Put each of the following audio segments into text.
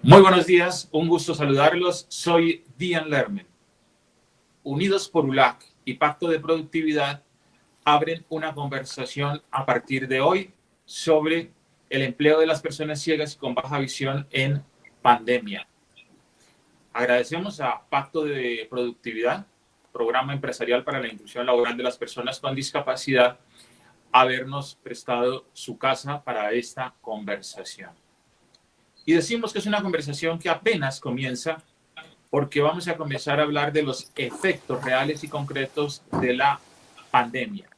Muy buenos días, un gusto saludarlos. Soy Dian Lerman. Unidos por ULAC y Pacto de Productividad abren una conversación a partir de hoy sobre el empleo de las personas ciegas y con baja visión en pandemia. Agradecemos a Pacto de Productividad, Programa Empresarial para la Inclusión Laboral de las Personas con Discapacidad, habernos prestado su casa para esta conversación. Y decimos que es una conversación que apenas comienza porque vamos a comenzar a hablar de los efectos reales y concretos de la pandemia.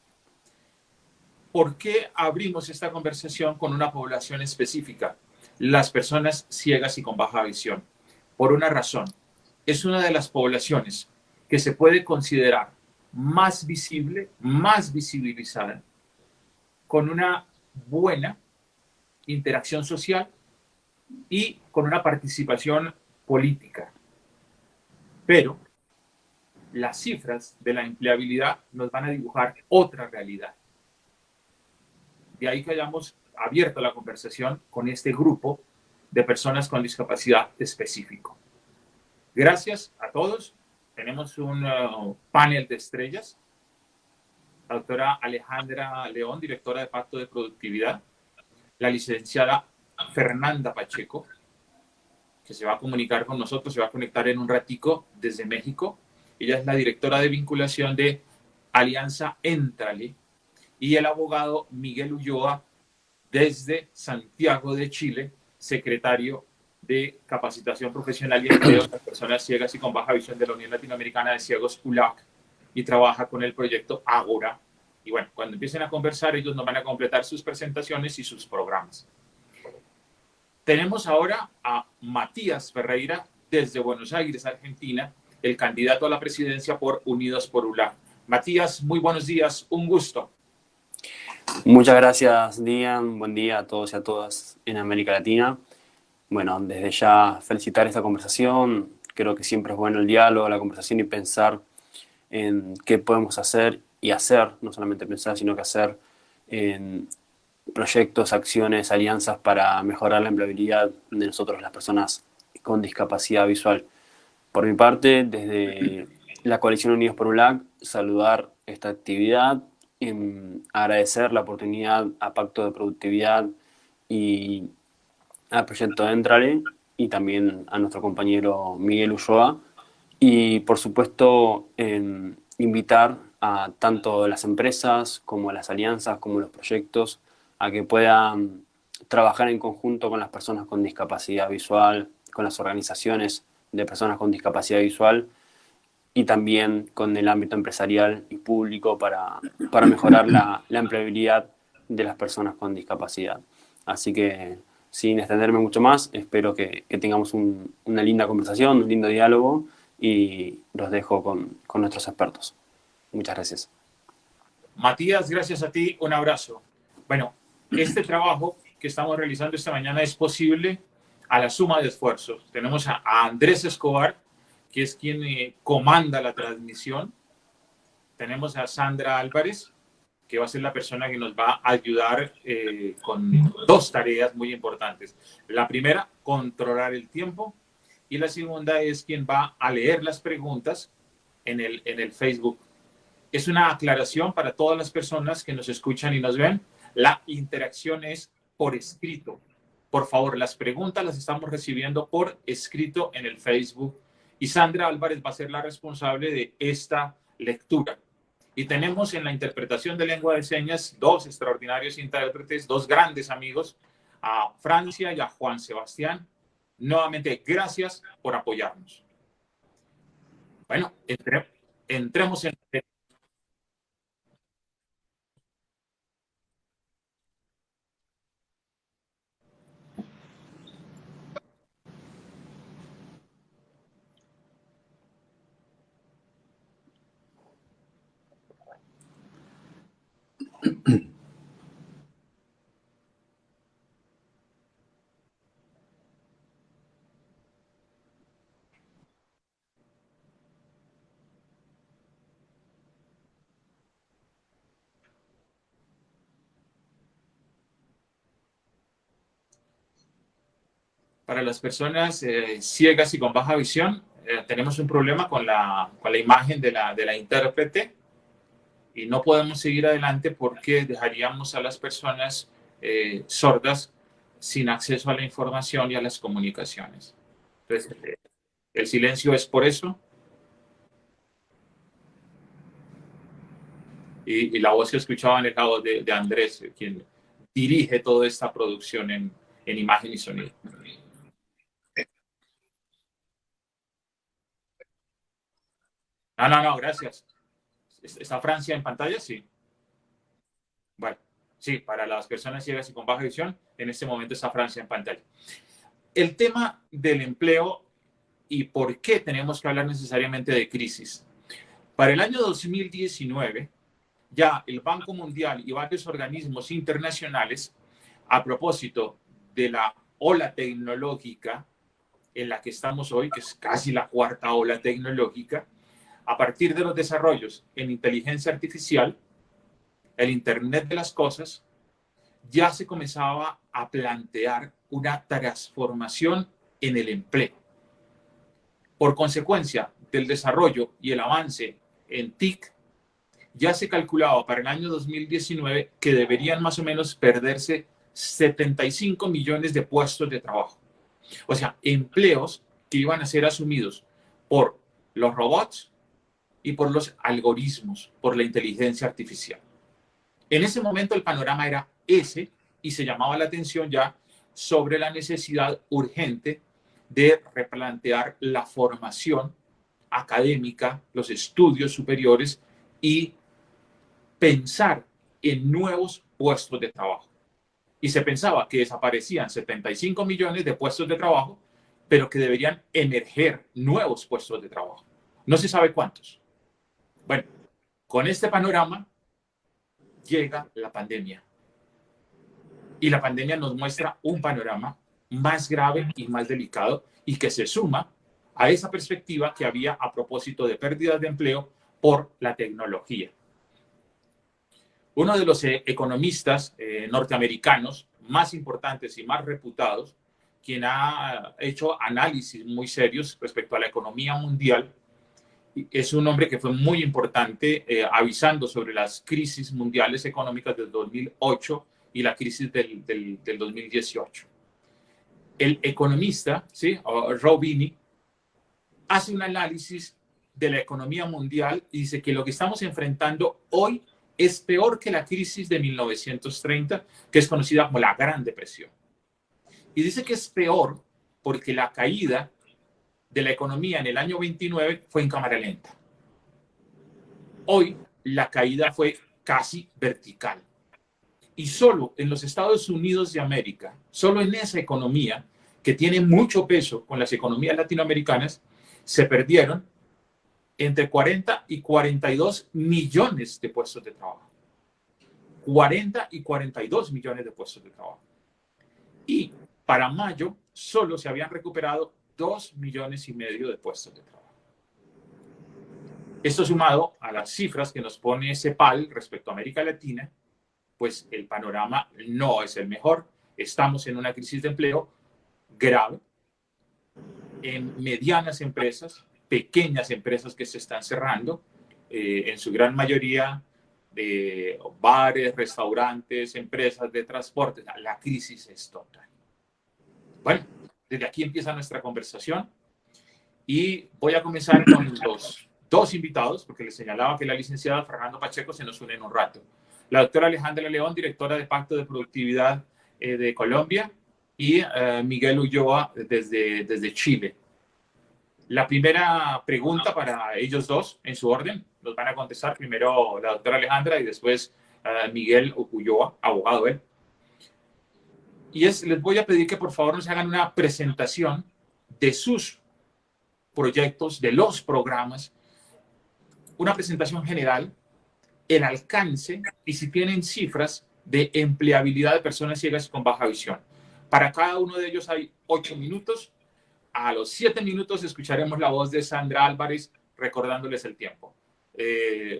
¿Por qué abrimos esta conversación con una población específica? Las personas ciegas y con baja visión. Por una razón. Es una de las poblaciones que se puede considerar más visible, más visibilizada, con una buena interacción social y con una participación política. Pero las cifras de la empleabilidad nos van a dibujar otra realidad. De ahí que hayamos abierto la conversación con este grupo de personas con discapacidad específico. Gracias a todos. Tenemos un panel de estrellas. La doctora Alejandra León, directora de Pacto de Productividad. La licenciada Fernanda Pacheco, que se va a comunicar con nosotros, se va a conectar en un ratico desde México. Ella es la directora de vinculación de Alianza Éntrale, y el abogado Miguel Ulloa desde Santiago de Chile, secretario de Capacitación Profesional y Empleo de las Personas Ciegas y con Baja Visión de la Unión Latinoamericana de Ciegos, ULAC, y trabaja con el proyecto Ágora. Y bueno, cuando empiecen a conversar, ellos nos van a completar sus presentaciones y sus programas. Tenemos ahora a Matías Ferreira desde Buenos Aires, Argentina, el candidato a la presidencia por Unidos por ULAC. Matías, muy buenos días, un gusto. Muchas gracias, Dian. Buen día a todos y a todas en América Latina. Bueno, desde ya felicitar esta conversación. Creo que siempre es bueno el diálogo, la conversación y pensar en qué podemos hacer y hacer, no solamente pensar, sino que hacer en proyectos, acciones, alianzas para mejorar la empleabilidad de nosotros, las personas con discapacidad visual. Por mi parte, desde la Coalición Unidos por ULAC, saludar esta actividad, agradecer la oportunidad a Pacto de Productividad y al proyecto Entrale y también a nuestro compañero Miguel Ulloa. Y por supuesto, invitar a tanto las empresas como las alianzas, como los proyectos, a que puedan trabajar en conjunto con las personas con discapacidad visual, con las organizaciones de personas con discapacidad visual y también con el ámbito empresarial y público para mejorar la empleabilidad de las personas con discapacidad. Así que, sin extenderme mucho más, espero que tengamos una linda conversación, un lindo diálogo y los dejo con nuestros expertos. Muchas gracias. Matías, gracias a ti, un abrazo. Bueno, este trabajo que estamos realizando esta mañana es posible a la suma de esfuerzos. Tenemos a Andrés Escobar, que es quien comanda la transmisión. Tenemos a Sandra Álvarez, que va a ser la persona que nos va a ayudar con dos tareas muy importantes. La primera, controlar el tiempo, y la segunda es quien va a leer las preguntas en el Facebook. Es una aclaración para todas las personas que nos escuchan y nos ven. La interacción es por escrito. Por favor, las preguntas las estamos recibiendo por escrito en el Facebook y Sandra Álvarez va a ser la responsable de esta lectura. Y tenemos en la interpretación de lengua de señas dos extraordinarios intérpretes, dos grandes amigos, a Francia y a Juan Sebastián. Nuevamente, gracias por apoyarnos. Bueno, entremos en... Para las personas ciegas y con baja visión, tenemos un problema con la imagen de la intérprete y no podemos seguir adelante porque dejaríamos a las personas sordas sin acceso a la información y a las comunicaciones. Entonces, el silencio es por eso. Y la voz que escuchaba en el lado de Andrés, quien dirige toda esta producción en imagen y sonido. No, gracias. ¿Está Francia en pantalla? Sí. Bueno, sí, para las personas ciegas y con baja visión, en este momento está Francia en pantalla. El tema del empleo y por qué tenemos que hablar necesariamente de crisis. Para el año 2019, ya el Banco Mundial y varios organismos internacionales, a propósito de la ola tecnológica en la que estamos hoy, que es casi la cuarta ola tecnológica, a partir de los desarrollos en inteligencia artificial, el Internet de las cosas, ya se comenzaba a plantear una transformación en el empleo. Por consecuencia del desarrollo y el avance en TIC, ya se calculaba para el año 2019 que deberían más o menos perderse 75 millones de puestos de trabajo. O sea, empleos que iban a ser asumidos por los robots y por los algoritmos, por la inteligencia artificial. En ese momento el panorama era ese y se llamaba la atención ya sobre la necesidad urgente de replantear la formación académica, los estudios superiores y pensar en nuevos puestos de trabajo. Y se pensaba que desaparecían 75 millones de puestos de trabajo, pero que deberían emerger nuevos puestos de trabajo. No se sabe cuántos. Bueno, con este panorama llega la pandemia. Y la pandemia nos muestra un panorama más grave y más delicado y que se suma a esa perspectiva que había a propósito de pérdidas de empleo por la tecnología. Uno de los economistas norteamericanos más importantes y más reputados, quien ha hecho análisis muy serios respecto a la economía mundial, es un hombre que fue muy importante avisando sobre las crisis mundiales económicas del 2008 y la crisis del 2018. El economista, ¿sí? Roubini, hace un análisis de la economía mundial y dice que lo que estamos enfrentando hoy es peor que la crisis de 1930, que es conocida como la Gran Depresión. Y dice que es peor porque la caída de la economía en el año 29 fue en cámara lenta. Hoy la caída fue casi vertical. Y solo en los Estados Unidos de América, solo en esa economía que tiene mucho peso con las economías latinoamericanas, se perdieron entre 40 y 42 millones de puestos de trabajo. 40 y 42 millones de puestos de trabajo. Y para mayo solo se habían recuperado 2,5 millones de puestos de trabajo. Esto sumado a las cifras que nos pone CEPAL respecto a América Latina, pues el panorama no es el mejor. Estamos en una crisis de empleo grave en medianas empresas, pequeñas empresas que se están cerrando, en su gran mayoría de bares, restaurantes, empresas de transporte. La crisis es total. Bueno, desde aquí empieza nuestra conversación y voy a comenzar con los dos invitados, porque les señalaba que la licenciada Fernando Pacheco se nos une en un rato. La doctora Alejandra León, directora de Pacto de Productividad de Colombia, y Miguel Ulloa desde Chile. La primera pregunta para ellos dos, en su orden, nos van a contestar primero la doctora Alejandra y después Miguel Ulloa, abogado él. Y les voy a pedir que por favor nos hagan una presentación de sus proyectos, de los programas, una presentación general, el alcance y si tienen cifras de empleabilidad de personas ciegas con baja visión. Para cada uno de ellos hay 8 minutos. A los 7 minutos escucharemos la voz de Sandra Álvarez recordándoles el tiempo.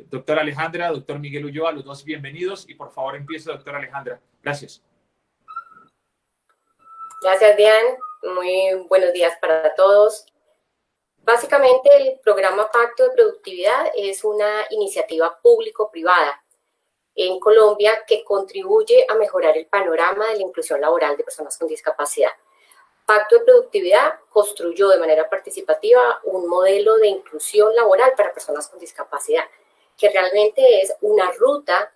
Doctora Alejandra, doctor Miguel Ulloa, los dos bienvenidos y por favor empiece, doctora Alejandra. Gracias. Gracias, Dian. Muy buenos días para todos. Básicamente, el programa Pacto de Productividad es una iniciativa público-privada en Colombia que contribuye a mejorar el panorama de la inclusión laboral de personas con discapacidad. Pacto de Productividad construyó de manera participativa un modelo de inclusión laboral para personas con discapacidad, que realmente es una ruta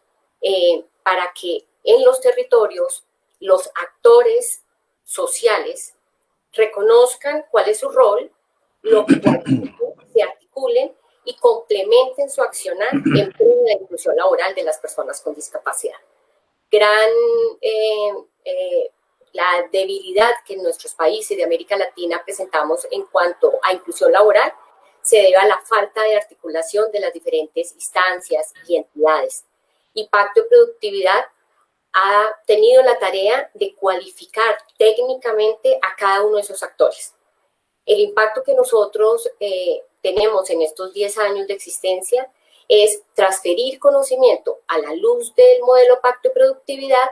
para que en los territorios los actores sociales reconozcan cuál es su rol, lo que se articulen y complementen su accionar en pro de la inclusión laboral de las personas con discapacidad. La debilidad que en nuestros países de América Latina presentamos en cuanto a inclusión laboral se debe a la falta de articulación de las diferentes instancias y entidades. Y Pacto de Productividad ha tenido la tarea de cualificar técnicamente a cada uno de esos actores. El impacto que nosotros tenemos en estos 10 años de existencia es transferir conocimiento a la luz del modelo Pacto de Productividad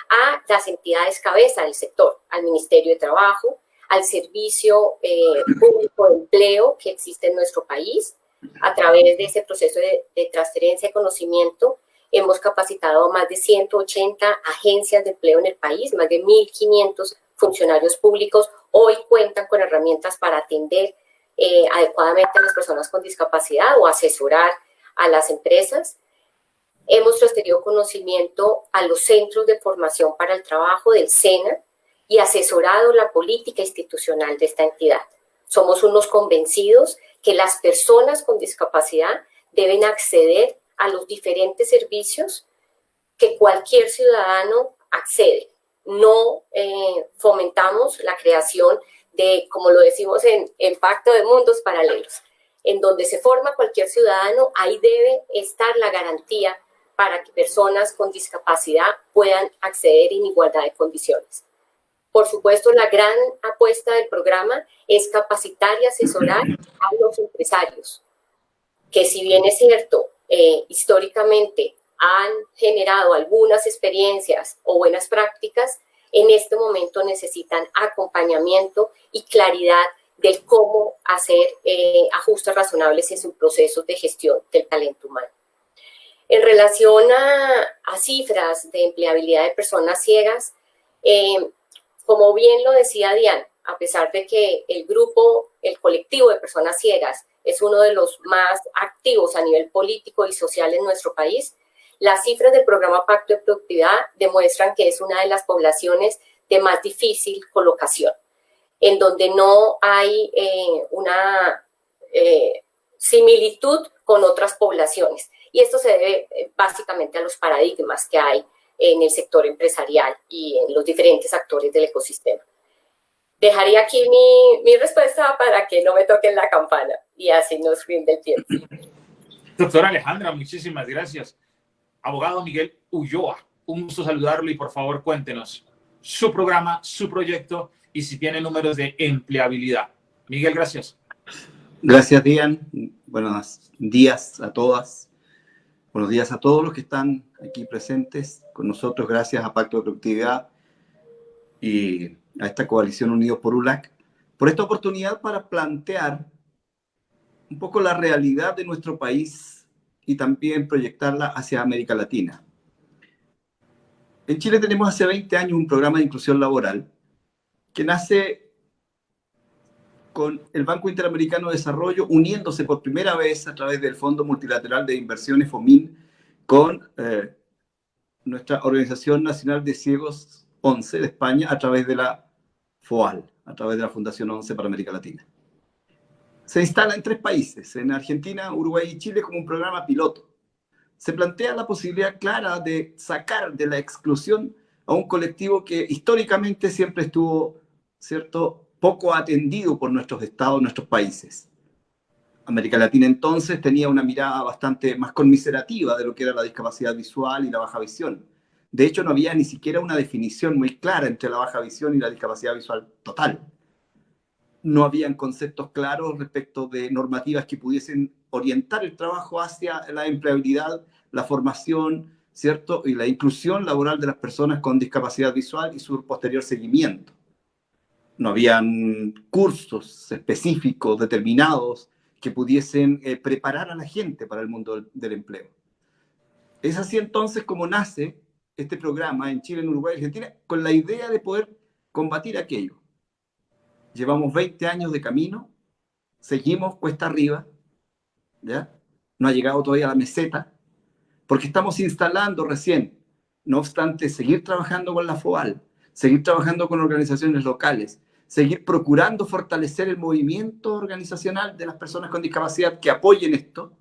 a las entidades cabeza del sector, al Ministerio de Trabajo, al Servicio Público de Empleo que existe en nuestro país. A través de ese proceso de transferencia de conocimiento, hemos capacitado a más de 180 agencias de empleo en el país, más de 1.500 funcionarios públicos hoy cuentan con herramientas para atender adecuadamente a las personas con discapacidad o asesorar a las empresas. Hemos transferido conocimiento a los centros de formación para el trabajo del SENA y asesorado la política institucional de esta entidad. Somos unos convencidos que las personas con discapacidad deben acceder a los diferentes servicios que cualquier ciudadano accede. No fomentamos la creación de, como lo decimos en Pacto, de mundos paralelos. En donde se forma cualquier ciudadano, ahí debe estar la garantía para que personas con discapacidad puedan acceder en igualdad de condiciones. Por supuesto, la gran apuesta del programa es capacitar y asesorar a los empresarios, que si bien es cierto, históricamente han generado algunas experiencias o buenas prácticas, en este momento necesitan acompañamiento y claridad de cómo hacer ajustes razonables en sus procesos de gestión del talento humano. En relación a cifras de empleabilidad de personas ciegas, como bien lo decía Diane, a pesar de que el colectivo de personas ciegas es uno de los más activos a nivel político y social en nuestro país, las cifras del programa Pacto de Productividad demuestran que es una de las poblaciones de más difícil colocación, en donde no hay una similitud con otras poblaciones. Y esto se debe básicamente a los paradigmas que hay en el sector empresarial y en los diferentes actores del ecosistema. Dejaría aquí mi respuesta para que no me toquen la campana y así nos rinde el tiempo. Doctora Alejandra, muchísimas gracias. Abogado Miguel Ulloa, un gusto saludarlo y por favor cuéntenos su programa, su proyecto y si tiene números de empleabilidad. Miguel, gracias. Gracias, Dian. Buenos días a todas. Buenos días a todos los que están aquí presentes con nosotros, gracias a Pacto de Productividad y a esta coalición Unidos por ULAC, por esta oportunidad para plantear un poco la realidad de nuestro país y también proyectarla hacia América Latina. En Chile tenemos hace 20 años un programa de inclusión laboral que nace con el Banco Interamericano de Desarrollo uniéndose por primera vez a través del Fondo Multilateral de Inversiones FOMIN con nuestra Organización Nacional de Ciegos 11 de España a través de la FOAL, a través de la Fundación 11 para América Latina. Se instala en 3 países, en Argentina, Uruguay y Chile, como un programa piloto. Se plantea la posibilidad clara de sacar de la exclusión a un colectivo que históricamente siempre estuvo, ¿cierto?, poco atendido por nuestros estados, nuestros países. América Latina entonces tenía una mirada bastante más conmiserativa de lo que era la discapacidad visual y la baja visión. De hecho, no había ni siquiera una definición muy clara entre la baja visión y la discapacidad visual total. No habían conceptos claros respecto de normativas que pudiesen orientar el trabajo hacia la empleabilidad, la formación, ¿cierto?, y la inclusión laboral de las personas con discapacidad visual y su posterior seguimiento. no habían cursos específicos, determinados, que pudiesen preparar a la gente para el mundo del empleo. Es así entonces como nace este programa en Chile, en Uruguay y Argentina, con la idea de poder combatir aquello. Llevamos 20 años de camino, seguimos cuesta arriba, ¿ya? No ha llegado todavía a la meseta, porque estamos instalando recién. No obstante, seguir trabajando con la FOAL, seguir trabajando con organizaciones locales, seguir procurando fortalecer el movimiento organizacional de las personas con discapacidad que apoyen esto,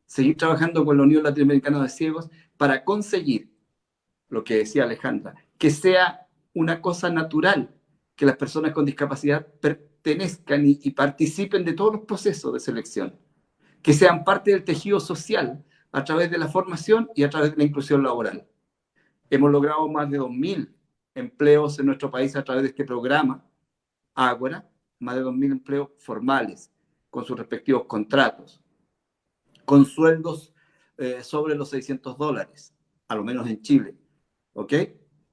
seguir trabajando con la Unión Latinoamericana de Ciegos para conseguir lo que decía Alejandra, que sea una cosa natural que las personas con discapacidad pertenezcan y participen de todos los procesos de selección, que sean parte del tejido social a través de la formación y a través de la inclusión laboral. Hemos logrado más de 2.000 empleos en nuestro país a través de este programa, Ágora, más de 2.000 empleos formales, con sus respectivos contratos, con sueldos sobre los $600, a lo menos en Chile. ¿Ok?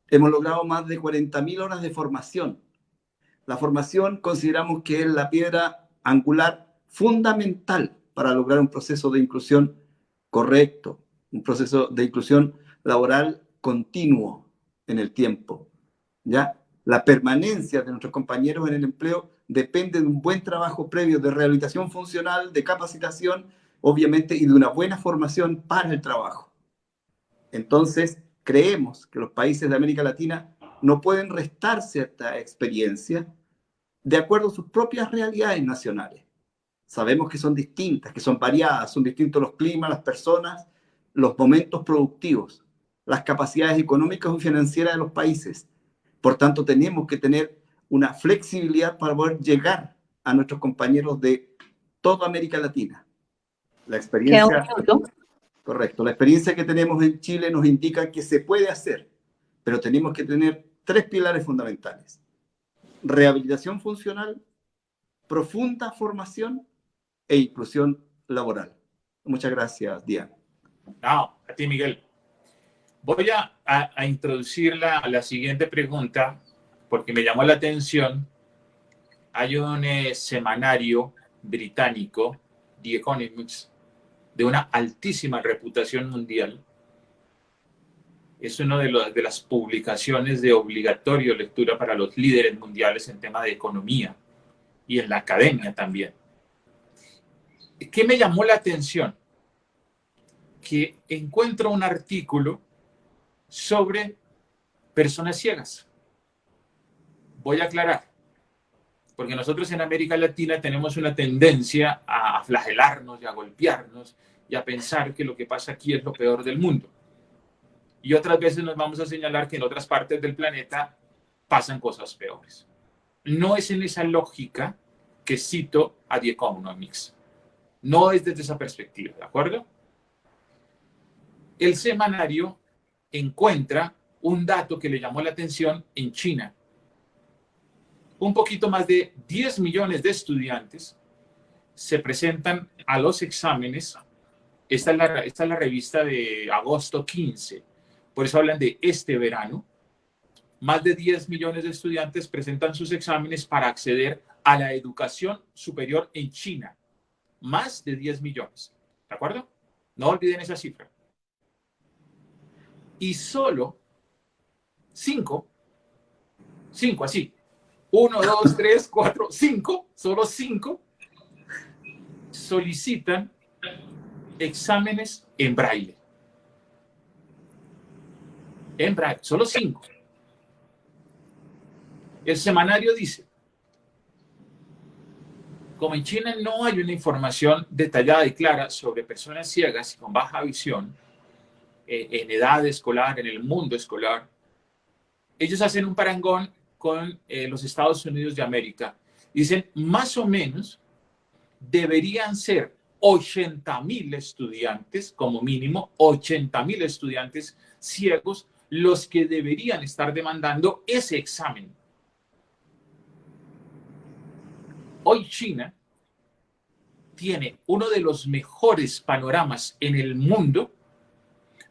Hemos logrado más de 40.000 horas de formación. La formación consideramos que es la piedra angular fundamental para lograr un proceso de inclusión correcto, un proceso de inclusión laboral continuo en el tiempo. ¿Ya? La permanencia de nuestros compañeros en el empleo depende de un buen trabajo previo de rehabilitación funcional, de capacitación, obviamente, y de una buena formación para el trabajo. Entonces, creemos que los países de América Latina no pueden restar cierta experiencia de acuerdo a sus propias realidades nacionales. Sabemos que son distintas, que son variadas, son distintos los climas, las personas, los momentos productivos, las capacidades económicas y financieras de los países. Por tanto, tenemos que tener una flexibilidad para poder llegar a nuestros compañeros de toda América Latina. La experiencia... Correcto. La experiencia que tenemos en Chile nos indica que se puede hacer, pero tenemos que tener 3 pilares fundamentales. Rehabilitación funcional, profunda formación e inclusión laboral. Muchas gracias, Diana. No, a ti, Miguel. Voy a introducir la siguiente pregunta porque me llamó la atención. Hay un semanario británico, The Economist, de una altísima reputación mundial. Es una de las publicaciones de obligatorio lectura para los líderes mundiales en tema de economía y en la academia también. ¿Qué me llamó la atención? Que encuentro un artículo sobre personas ciegas. Voy a aclarar, porque nosotros en América Latina tenemos una tendencia a flagelarnos y a golpearnos y a pensar que lo que pasa aquí es lo peor del mundo. Y otras veces nos vamos a señalar que en otras partes del planeta pasan cosas peores. No es en esa lógica que cito a The Economist. No es desde esa perspectiva, ¿de acuerdo? El semanario encuentra un dato que le llamó la atención en China. Un poquito más de 10 millones de estudiantes se presentan a los exámenes. Esta es la revista de agosto 15. Por eso hablan de este verano. Más de 10 millones de estudiantes presentan sus exámenes para acceder a la educación superior en China. Más de 10 millones. ¿De acuerdo? No olviden esa cifra. Y solo 5 así. 1, 2, 3, 4, 5, solo 5 solicitan exámenes en braille. En braille, solo 5. El semanario dice, como en China no hay una información detallada y clara sobre personas ciegas y con baja visión en edad escolar, en el mundo escolar, ellos hacen un parangón con los Estados Unidos de América. Dicen, más o menos, deberían ser 80.000 estudiantes, como mínimo, 80.000 estudiantes ciegos, los que deberían estar demandando ese examen. Hoy China tiene uno de los mejores panoramas en el mundo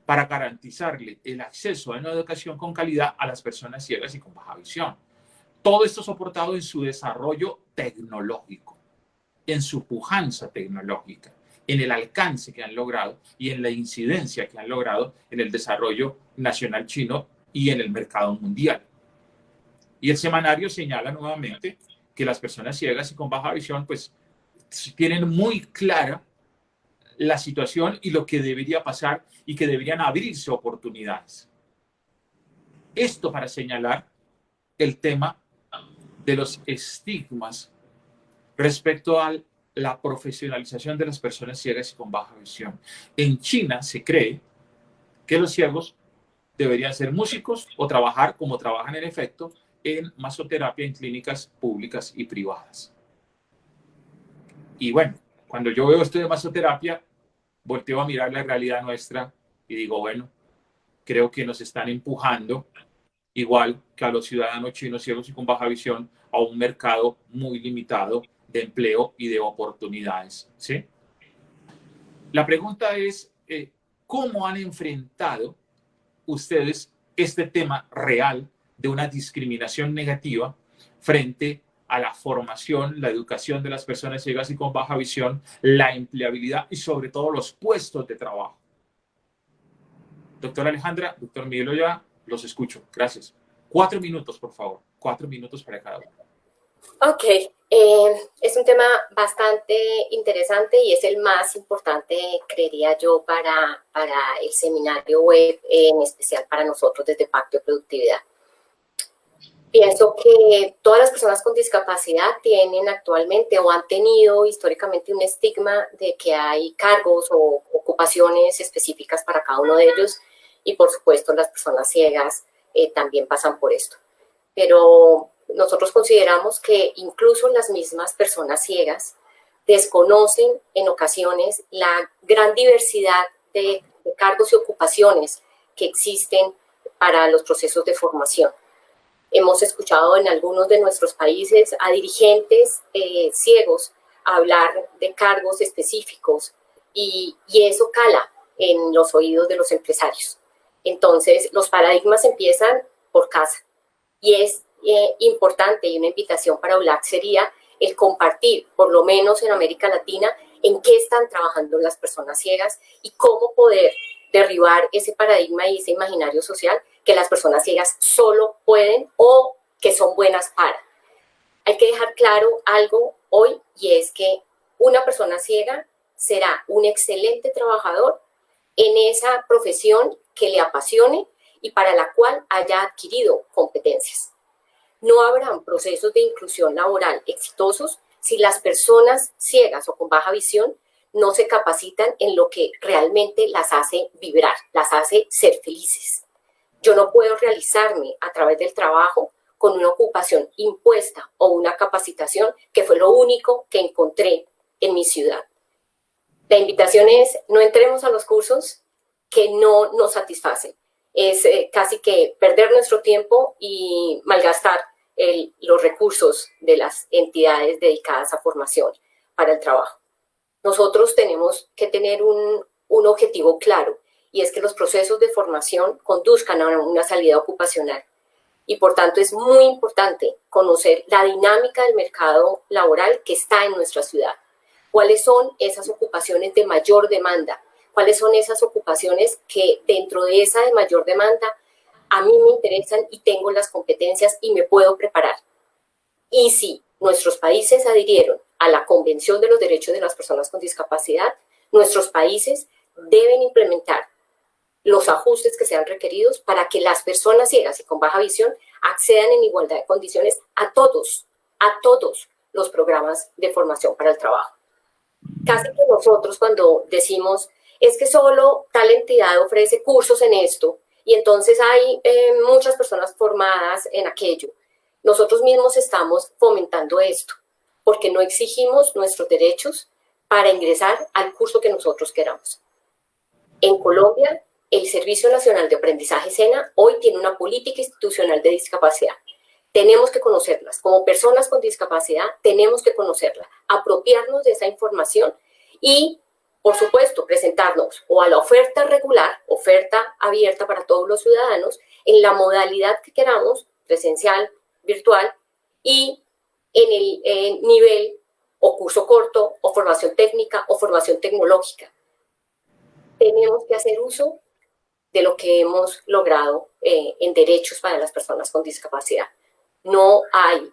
para garantizarle el acceso a una educación con calidad a las personas ciegas y con baja visión. Todo esto soportado en su desarrollo tecnológico, en su pujanza tecnológica, en el alcance que han logrado y en la incidencia que han logrado en el desarrollo nacional chino y en el mercado mundial. Y el semanario señala nuevamente que las personas ciegas y con baja visión pues tienen muy clara la situación y lo que debería pasar y que deberían abrirse oportunidades. Esto para señalar el tema de los estigmas respecto a la profesionalización de las personas ciegas y con baja visión. En China se cree que los ciegos deberían ser músicos o trabajar como trabajan en efecto en masoterapia en clínicas públicas y privadas. Y bueno, cuando yo veo esto de masoterapia, volteo a mirar la realidad nuestra y digo, bueno, creo que nos están empujando, igual que a los ciudadanos chinos ciegos y con baja visión, a un mercado muy limitado de empleo y de oportunidades, ¿sí? La pregunta es, ¿cómo han enfrentado ustedes este tema real de una discriminación negativa frente a la formación, la educación de las personas ciegas y con baja visión, la empleabilidad y sobre todo los puestos de trabajo? Doctora Alejandra, doctor Miguel Oya, los escucho. Gracias. 4 minutos, por favor. 4 minutos para cada uno. Ok, es un tema bastante interesante y es el más importante, creería yo, para el seminario web, en especial para nosotros desde Pacto de Productividad. Pienso que todas las personas con discapacidad tienen actualmente o han tenido históricamente un estigma de que hay cargos o ocupaciones específicas para cada uno de ellos y, por supuesto, las personas ciegas también pasan por esto. Pero nosotros consideramos que incluso las mismas personas ciegas desconocen en ocasiones la gran diversidad de cargos y ocupaciones que existen para los procesos de formación. Hemos escuchado en algunos de nuestros países a dirigentes ciegos hablar de cargos específicos y eso cala en los oídos de los empresarios. Entonces, los paradigmas empiezan por casa y es importante, y una invitación para ULAC sería el compartir, por lo menos en América Latina, en qué están trabajando las personas ciegas y cómo poder derribar ese paradigma y ese imaginario social que las personas ciegas solo pueden o que son buenas para. Hay que dejar claro algo hoy y es que una persona ciega será un excelente trabajador en esa profesión que le apasione y para la cual haya adquirido competencias. No habrán procesos de inclusión laboral exitosos si las personas ciegas o con baja visión no se capacitan en lo que realmente las hace vibrar, las hace ser felices. Yo no puedo realizarme a través del trabajo con una ocupación impuesta o una capacitación que fue lo único que encontré en mi ciudad. La invitación es, no entremos a los cursos que no nos satisfacen. Es casi que perder nuestro tiempo y malgastar los recursos de las entidades dedicadas a formación para el trabajo. Nosotros tenemos que tener un objetivo claro y es que los procesos de formación conduzcan a una salida ocupacional. Y por tanto es muy importante conocer la dinámica del mercado laboral que está en nuestra ciudad. ¿Cuáles son esas ocupaciones de mayor demanda? ¿Cuáles son esas ocupaciones que dentro de esa de mayor demanda a mí me interesan y tengo las competencias y me puedo preparar? Y si nuestros países adhirieron a la Convención de los Derechos de las Personas con Discapacidad, nuestros países deben implementar los ajustes que sean requeridos para que las personas ciegas y con baja visión accedan en igualdad de condiciones a todos los programas de formación para el trabajo. Casi que nosotros cuando decimos, es que solo tal entidad ofrece cursos en esto y entonces hay muchas personas formadas en aquello, nosotros mismos estamos fomentando esto porque no exigimos nuestros derechos para ingresar al curso que nosotros queramos. En Colombia, el Servicio Nacional de Aprendizaje SENA hoy tiene una política institucional de discapacidad. Tenemos que conocerlas. Como personas con discapacidad, tenemos que conocerla, apropiarnos de esa información y, por supuesto, presentarnos o a la oferta regular, oferta abierta para todos los ciudadanos, en la modalidad que queramos, presencial, virtual, y en el nivel o curso corto o formación técnica o formación tecnológica. Tenemos que hacer uso de lo que hemos logrado en derechos para las personas con discapacidad. No hay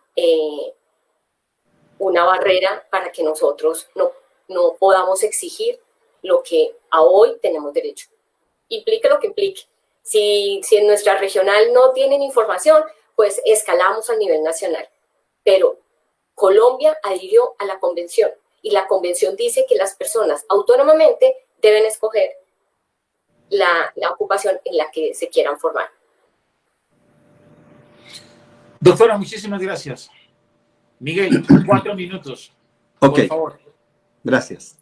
una barrera para que nosotros no podamos exigir lo que a hoy tenemos derecho. Implique lo que implique. Si en nuestra regional no tienen información, pues escalamos al nivel nacional. Pero Colombia adhirió a la convención y la convención dice que las personas autónomamente deben escoger la ocupación en la que se quieran formar. Doctora, muchísimas gracias. Miguel, 4 minutos, Ok, por favor. gracias.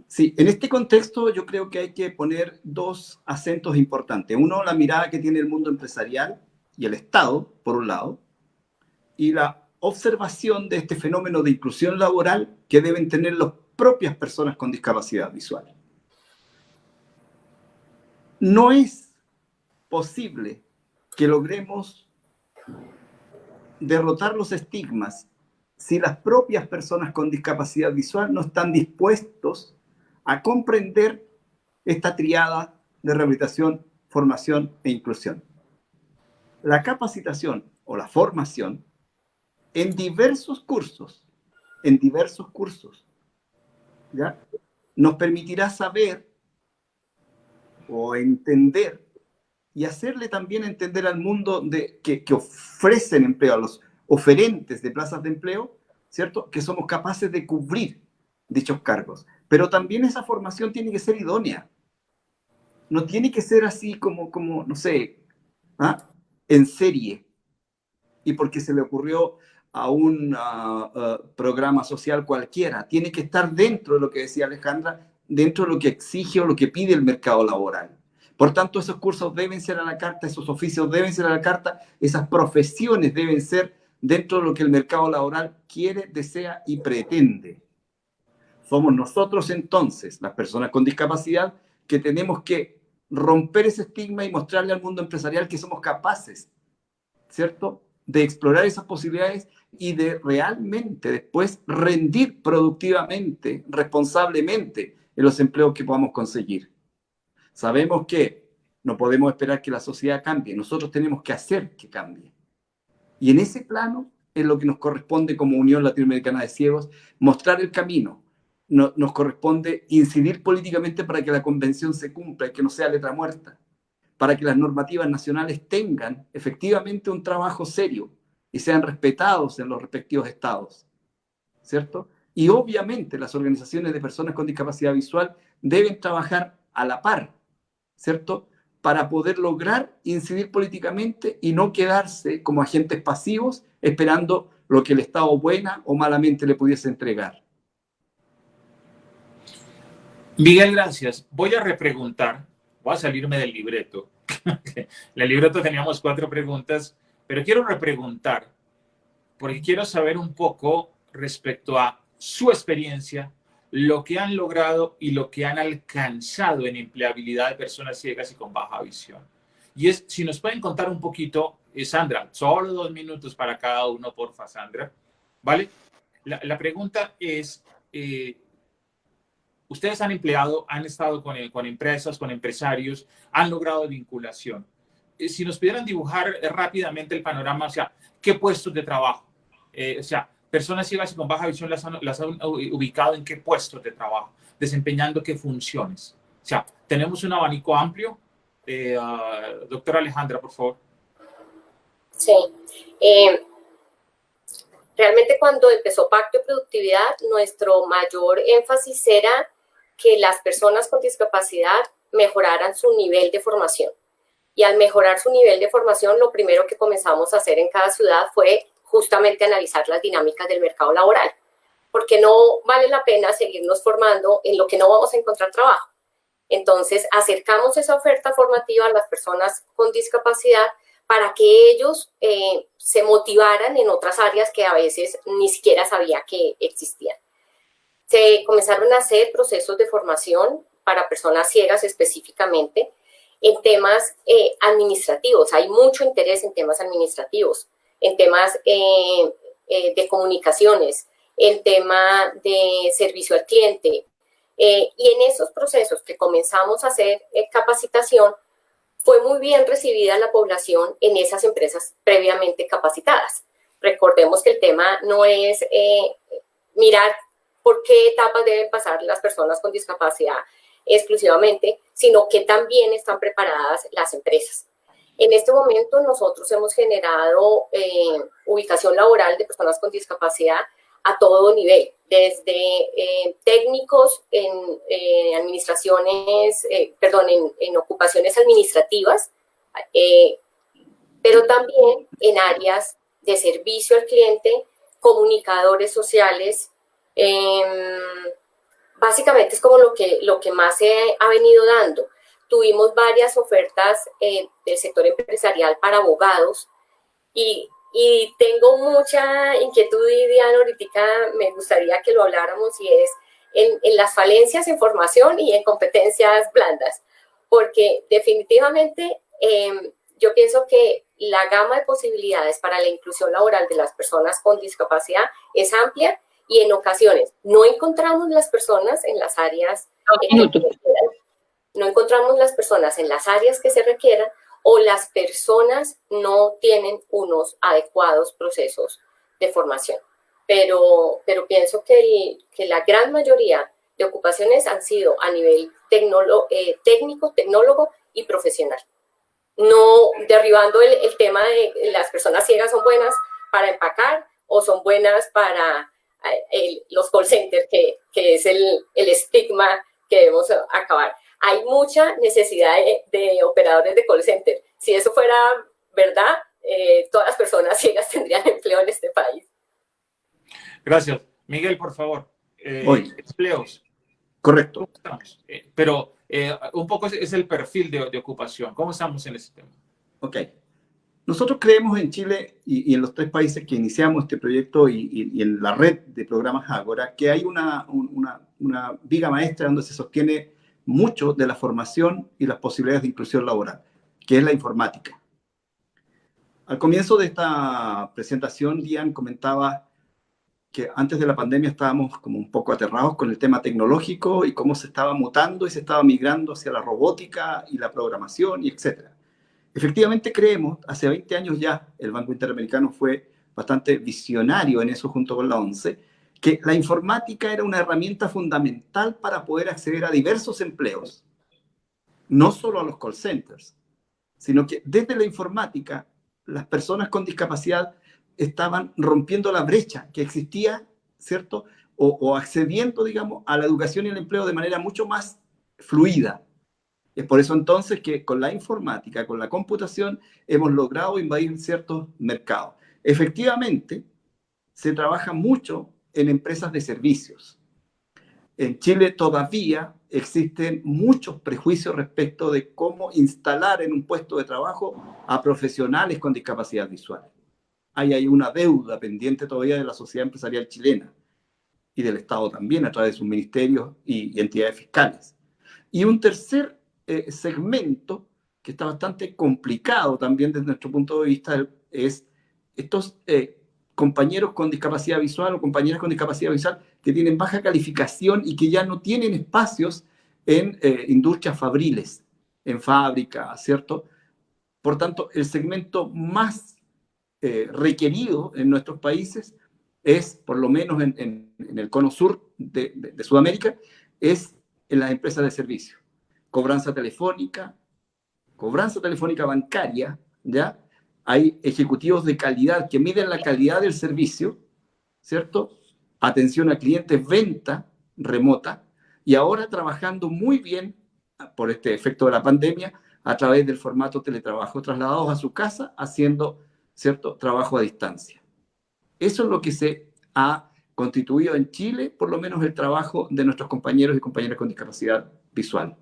Sí, en este contexto yo creo que hay que poner dos acentos importantes. Uno, la mirada que tiene el mundo empresarial y el Estado, por un lado, y la observación de este fenómeno de inclusión laboral que deben tener las propias personas con discapacidad visual. No es posible que logremos derrotar los estigmas si las propias personas con discapacidad visual no están dispuestos a comprender esta triada de rehabilitación, formación e inclusión. La capacitación o la formación en diversos cursos, ¿ya? Nos permitirá saber o entender y hacerle también entender al mundo que ofrecen empleo, a los oferentes de plazas de empleo, ¿cierto? Que somos capaces de cubrir dichos cargos. Pero también esa formación tiene que ser idónea. No tiene que ser así como no sé, en serie. Y porque se le ocurrió a un programa social cualquiera. Tiene que estar dentro de lo que decía Alejandra, dentro de lo que exige o lo que pide el mercado laboral. Por tanto, esos cursos deben ser a la carta, esos oficios deben ser a la carta, esas profesiones deben ser dentro de lo que el mercado laboral quiere, desea y pretende. Somos nosotros entonces, las personas con discapacidad, que tenemos que romper ese estigma y mostrarle al mundo empresarial que somos capaces, ¿cierto?, de explorar esas posibilidades y de realmente después rendir productivamente, responsablemente en los empleos que podamos conseguir. Sabemos que no podemos esperar que la sociedad cambie, nosotros tenemos que hacer que cambie. Y en ese plano es lo que nos corresponde como Unión Latinoamericana de Ciegos, mostrar el camino. Nos corresponde incidir políticamente para que la convención se cumpla y que no sea letra muerta, para que las normativas nacionales tengan efectivamente un trabajo serio y sean respetados en los respectivos estados, ¿cierto? Y obviamente las organizaciones de personas con discapacidad visual deben trabajar a la par, ¿cierto?, para poder lograr incidir políticamente y no quedarse como agentes pasivos esperando lo que el Estado buena o malamente le pudiese entregar. Miguel, gracias. Voy a repreguntar, voy a salirme del libreto. En el libreto teníamos 4 preguntas, pero quiero repreguntar, porque quiero saber un poco respecto a su experiencia, lo que han logrado y lo que han alcanzado en empleabilidad de personas ciegas y con baja visión. Y es, si nos pueden contar un poquito, Sandra, solo 2 minutos para cada uno, porfa, Sandra, ¿vale? La pregunta es, ustedes han empleado, han estado con empresas, con empresarios, han logrado vinculación. Si nos pudieran dibujar rápidamente el panorama, o sea, ¿qué puestos de trabajo? O sea, personas ciegas y con baja visión las han ubicado en qué puestos de trabajo, desempeñando qué funciones. O sea, tenemos un abanico amplio. Doctora Alejandra, por favor. Sí. Realmente cuando empezó Pacto de Productividad, nuestro mayor énfasis era que las personas con discapacidad mejoraran su nivel de formación. Y al mejorar su nivel de formación, lo primero que comenzamos a hacer en cada ciudad fue justamente analizar las dinámicas del mercado laboral, porque no vale la pena seguirnos formando en lo que no vamos a encontrar trabajo. Entonces, acercamos esa oferta formativa a las personas con discapacidad para que ellos se motivaran en otras áreas que a veces ni siquiera sabía que existían. Se comenzaron a hacer procesos de formación para personas ciegas específicamente en temas administrativos. Hay mucho interés en temas administrativos. en temas de comunicaciones, en tema de servicio al cliente. Y en esos procesos que comenzamos a hacer capacitación, fue muy bien recibida la población en esas empresas previamente capacitadas. Recordemos que el tema no es mirar por qué etapas deben pasar las personas con discapacidad exclusivamente, sino que también están preparadas las empresas. En este momento nosotros hemos generado ubicación laboral de personas con discapacidad a todo nivel, desde técnicos en administraciones, en ocupaciones administrativas, pero también en áreas de servicio al cliente, comunicadores sociales. Básicamente es como lo que más se ha venido dando. Tuvimos varias ofertas del sector empresarial para abogados y tengo mucha inquietud, y Diana, ahorita me gustaría que lo habláramos, y es en las falencias en formación y en competencias blandas, porque definitivamente yo pienso que la gama de posibilidades para la inclusión laboral de las personas con discapacidad es amplia, y en ocasiones no encontramos las personas en las áreas no encontramos las personas en las áreas que se requieran, o las personas no tienen unos adecuados procesos de formación. Pero pienso que la gran mayoría de ocupaciones han sido a nivel técnico, tecnólogo y profesional. No derribando el tema de las personas ciegas son buenas para empacar o son buenas para los call centers, que es el estigma que debemos acabar. Hay mucha necesidad de operadores de call center. Si eso fuera verdad, todas las personas ciegas tendrían empleo en este país. Gracias. Miguel, por favor. Empleos. Correcto. ¿Cómo estamos? Pero un poco es el perfil de ocupación. ¿Cómo estamos en ese tema? Ok. Nosotros creemos en Chile y en los 3 países que iniciamos este proyecto y en la red de programas Ágora, que hay una viga maestra donde se sostiene mucho de la formación y las posibilidades de inclusión laboral, que es la informática. Al comienzo de esta presentación, Dian comentaba que antes de la pandemia estábamos como un poco aterrados con el tema tecnológico y cómo se estaba mutando y se estaba migrando hacia la robótica y la programación y etcétera. Efectivamente creemos, hace 20 años ya, el Banco Interamericano fue bastante visionario en eso junto con la ONCE, que la informática era una herramienta fundamental para poder acceder a diversos empleos, no solo a los call centers, sino que desde la informática las personas con discapacidad estaban rompiendo la brecha que existía, ¿cierto? O accediendo, digamos, a la educación y el empleo de manera mucho más fluida. Es por eso entonces que con la informática, con la computación, hemos logrado invadir ciertos mercados. Efectivamente, se trabaja mucho en empresas de servicios. En Chile todavía existen muchos prejuicios respecto de cómo instalar en un puesto de trabajo a profesionales con discapacidad visual. Hay una deuda pendiente todavía de la sociedad empresarial chilena y del Estado también a través de sus ministerios y entidades fiscales. Y un tercer segmento que está bastante complicado también desde nuestro punto de vista es estos compañeros con discapacidad visual o compañeras con discapacidad visual que tienen baja calificación y que ya no tienen espacios en industrias fabriles, en fábricas, ¿cierto? Por tanto, el segmento más requerido en nuestros países es, por lo menos en el cono sur de Sudamérica, es en las empresas de servicio. Cobranza telefónica bancaria, ¿ya? Hay ejecutivos de calidad que miden la calidad del servicio, ¿cierto? Atención a clientes, venta remota, y ahora trabajando muy bien, por este efecto de la pandemia, a través del formato teletrabajo, trasladados a su casa, haciendo, ¿cierto?, trabajo a distancia. Eso es lo que se ha constituido en Chile, por lo menos el trabajo de nuestros compañeros y compañeras con discapacidad visual.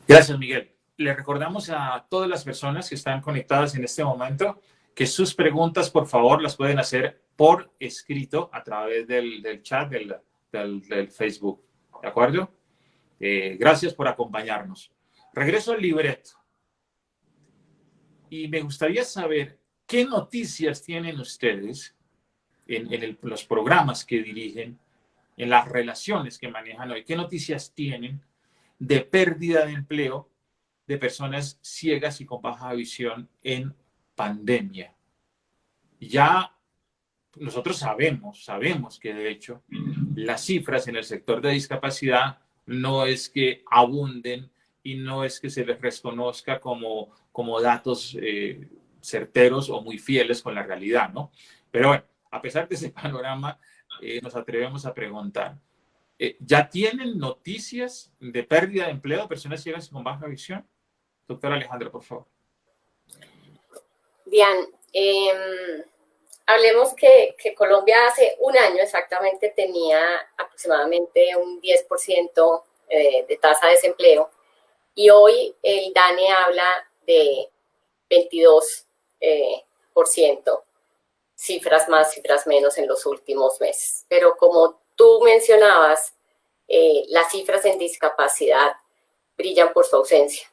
Gracias, Miguel. Le recordamos a todas las personas que están conectadas en este momento que sus preguntas, por favor, las pueden hacer por escrito a través del chat del Facebook. ¿De acuerdo? Gracias por acompañarnos. Regreso al libreto. y me gustaría saber qué noticias tienen ustedes en los programas que dirigen, en las relaciones que manejan hoy. ¿Qué noticias tienen de pérdida de empleo de personas ciegas y con baja visión en pandemia? Ya nosotros sabemos que de hecho las cifras en el sector de discapacidad no es que abunden y no es que se les reconozca como datos certeros o muy fieles con la realidad, ¿no? Pero bueno, a pesar de ese panorama, nos atrevemos a preguntar, ¿ya tienen noticias de pérdida de empleo de personas ciegas y con baja visión? Doctora Alejandra, por favor. Bien, hablemos que Colombia hace un año exactamente tenía aproximadamente un 10% de tasa de desempleo y hoy el DANE habla de 22%, cifras más, cifras menos en los últimos meses. Pero como tú mencionabas, las cifras en discapacidad brillan por su ausencia.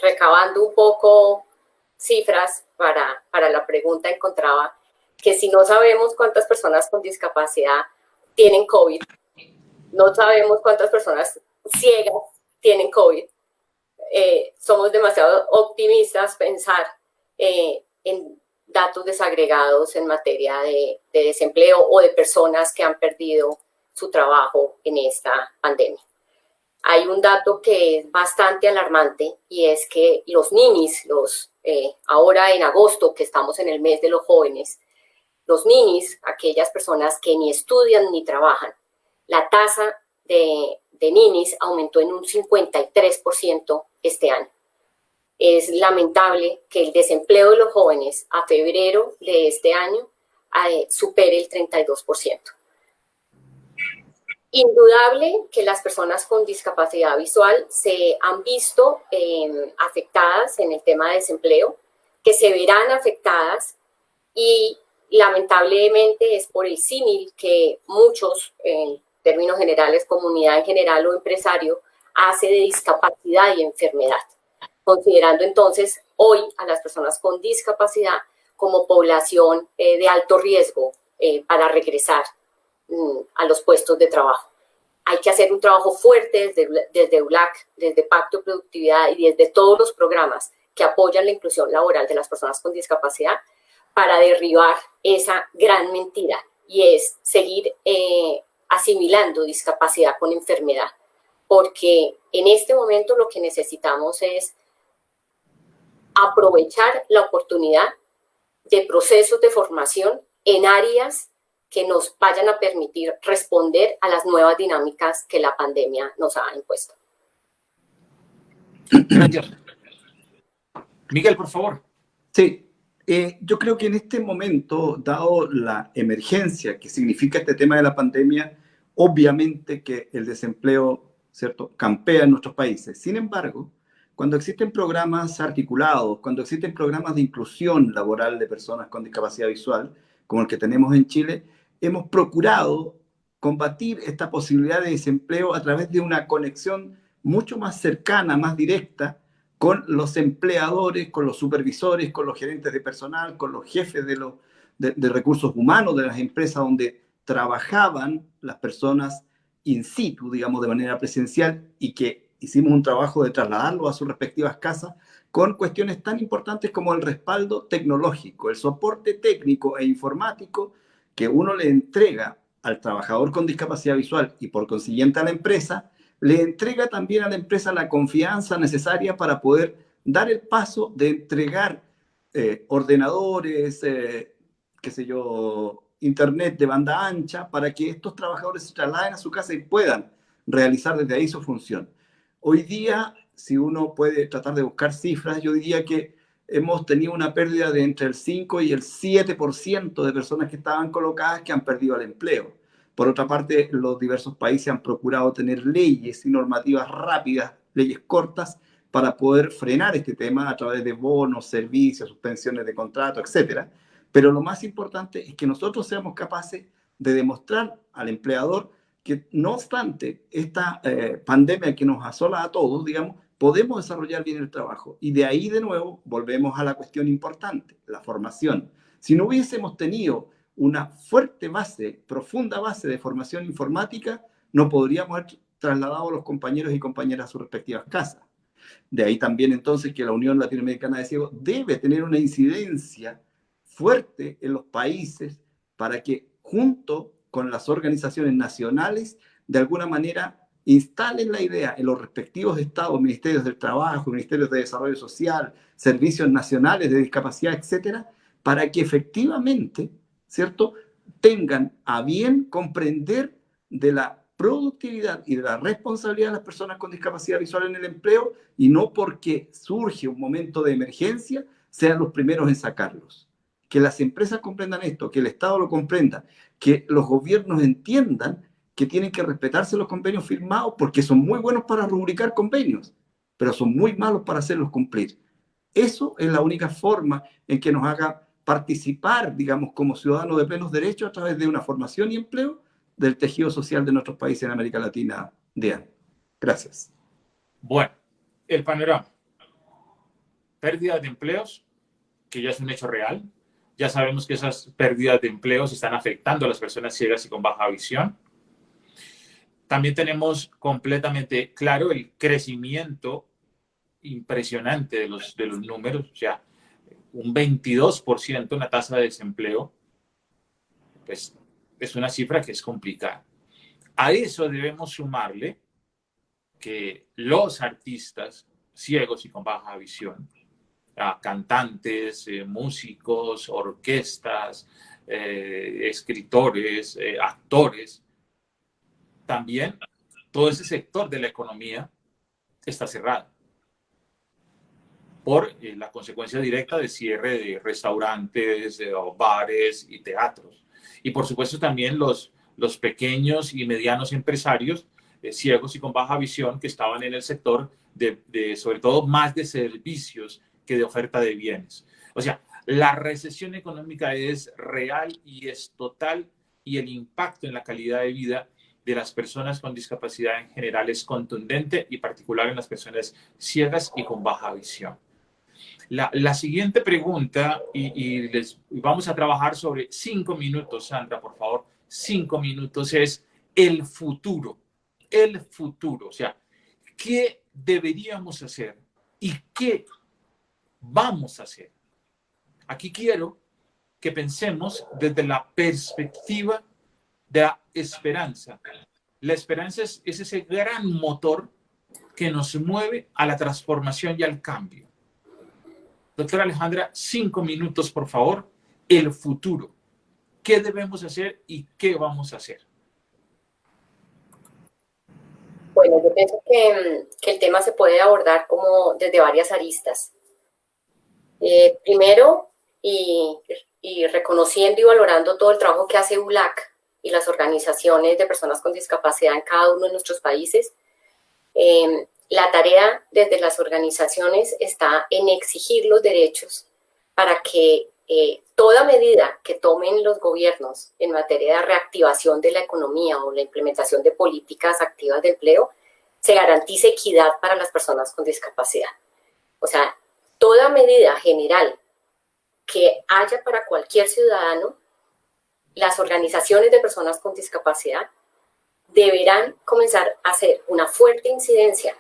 Recabando un poco cifras para la pregunta, encontraba que si no sabemos cuántas personas con discapacidad tienen COVID, no sabemos cuántas personas ciegas tienen COVID, somos demasiado optimistas pensar en datos desagregados en materia de desempleo o de personas que han perdido su trabajo en esta pandemia. Hay un dato que es bastante alarmante y es que los ninis, ahora en agosto, que estamos en el mes de los jóvenes, los ninis, aquellas personas que ni estudian ni trabajan, la tasa de ninis aumentó en un 53% este año. Es lamentable que el desempleo de los jóvenes a febrero de este año supere el 32%. Indudable que las personas con discapacidad visual se han visto afectadas en el tema de desempleo, que se verán afectadas y lamentablemente es por el símil que muchos, en términos generales, comunidad en general o empresario, hace de discapacidad y enfermedad, considerando entonces hoy a las personas con discapacidad como población de alto riesgo para regresar a los puestos de trabajo. Hay que hacer un trabajo fuerte desde ULAC, desde Pacto de Productividad y desde todos los programas que apoyan la inclusión laboral de las personas con discapacidad para derribar esa gran mentira y es seguir asimilando discapacidad con enfermedad. Porque en este momento lo que necesitamos es aprovechar la oportunidad de procesos de formación en áreas que nos vayan a permitir responder a las nuevas dinámicas que la pandemia nos ha impuesto. Gracias. Miguel, por favor. Sí, yo creo que en este momento, dado la emergencia que significa este tema de la pandemia, obviamente que el desempleo, ¿cierto?, campea en nuestros países. Sin embargo, cuando existen programas articulados, cuando existen programas de inclusión laboral de personas con discapacidad visual, como el que tenemos en Chile, hemos procurado combatir esta posibilidad de desempleo a través de una conexión mucho más cercana, más directa, con los empleadores, con los supervisores, con los gerentes de personal, con los jefes de recursos humanos de las empresas donde trabajaban las personas in situ, digamos, de manera presencial, y que hicimos un trabajo de trasladarlo a sus respectivas casas con cuestiones tan importantes como el respaldo tecnológico, el soporte técnico e informático que uno le entrega al trabajador con discapacidad visual y por consiguiente a la empresa, le entrega también a la empresa la confianza necesaria para poder dar el paso de entregar ordenadores, qué sé yo, internet de banda ancha, para que estos trabajadores se trasladen a su casa y puedan realizar desde ahí su función. Hoy día, si uno puede tratar de buscar cifras, yo diría que hemos tenido una pérdida de entre el 5 y el 7% de personas que estaban colocadas que han perdido el empleo. Por otra parte, los diversos países han procurado tener leyes y normativas rápidas, leyes cortas, para poder frenar este tema a través de bonos, servicios, suspensiones de contrato, etc. Pero lo más importante es que nosotros seamos capaces de demostrar al empleador que, no obstante esta pandemia que nos asola a todos, digamos, podemos desarrollar bien el trabajo. Y de ahí, de nuevo, volvemos a la cuestión importante, la formación. Si no hubiésemos tenido una fuerte base, profunda base de formación informática, no podríamos haber trasladado a los compañeros y compañeras a sus respectivas casas. De ahí también entonces que la Unión Latinoamericana de Ciegos debe tener una incidencia fuerte en los países para que junto con las organizaciones nacionales de alguna manera instalen la idea en los respectivos estados, ministerios del trabajo, ministerios de desarrollo social, servicios nacionales de discapacidad, etcétera, para que efectivamente, ¿cierto?, tengan a bien comprender de la productividad y de la responsabilidad de las personas con discapacidad visual en el empleo, y no porque surge un momento de emergencia sean los primeros en sacarlos. Que las empresas comprendan esto, que el Estado lo comprenda, que los gobiernos entiendan que tienen que respetarse los convenios firmados, porque son muy buenos para rubricar convenios, pero son muy malos para hacerlos cumplir. Eso es la única forma en que nos haga participar, digamos, como ciudadanos de plenos derechos a través de una formación y empleo del tejido social de nuestros países en América Latina. Diana. Gracias. Bueno, el panorama. Pérdidas de empleos, que ya es un hecho real. Ya sabemos que esas pérdidas de empleos están afectando a las personas ciegas y con baja visión. También tenemos completamente claro el crecimiento impresionante de los números, o sea, un 22% en la tasa de desempleo, pues es una cifra que es complicada. A eso debemos sumarle que los artistas ciegos y con baja visión, cantantes, músicos, orquestas, escritores, actores, también todo ese sector de la economía está cerrado por la consecuencia directa de cierre de restaurantes, bares y teatros. Y por supuesto también los pequeños y medianos empresarios ciegos y con baja visión que estaban en el sector sobre todo más de servicios que de oferta de bienes. O sea, la recesión económica es real y es total, y el impacto en la calidad de vida de las personas con discapacidad en general es contundente, y particular en las personas ciegas y con baja visión. La siguiente pregunta, y vamos a trabajar sobre 5 minutos, Sandra, por favor, 5 minutos, es el futuro. El futuro, o sea, ¿qué deberíamos hacer y qué vamos a hacer? Aquí quiero que pensemos desde la perspectiva de la esperanza. La esperanza es ese gran motor que nos mueve a la transformación y al cambio. Doctora Alejandra, 5 minutos, por favor. El futuro. ¿Qué debemos hacer y qué vamos a hacer? Bueno, yo pienso que el tema se puede abordar como desde varias aristas. Primero, y reconociendo y valorando todo el trabajo que hace ULAC y las organizaciones de personas con discapacidad en cada uno de nuestros países, la tarea desde las organizaciones está en exigir los derechos para que toda medida que tomen los gobiernos en materia de reactivación de la economía o la implementación de políticas activas de empleo se garantice equidad para las personas con discapacidad. O sea, toda medida general que haya para cualquier ciudadano, las organizaciones de personas con discapacidad deberán comenzar a hacer una fuerte incidencia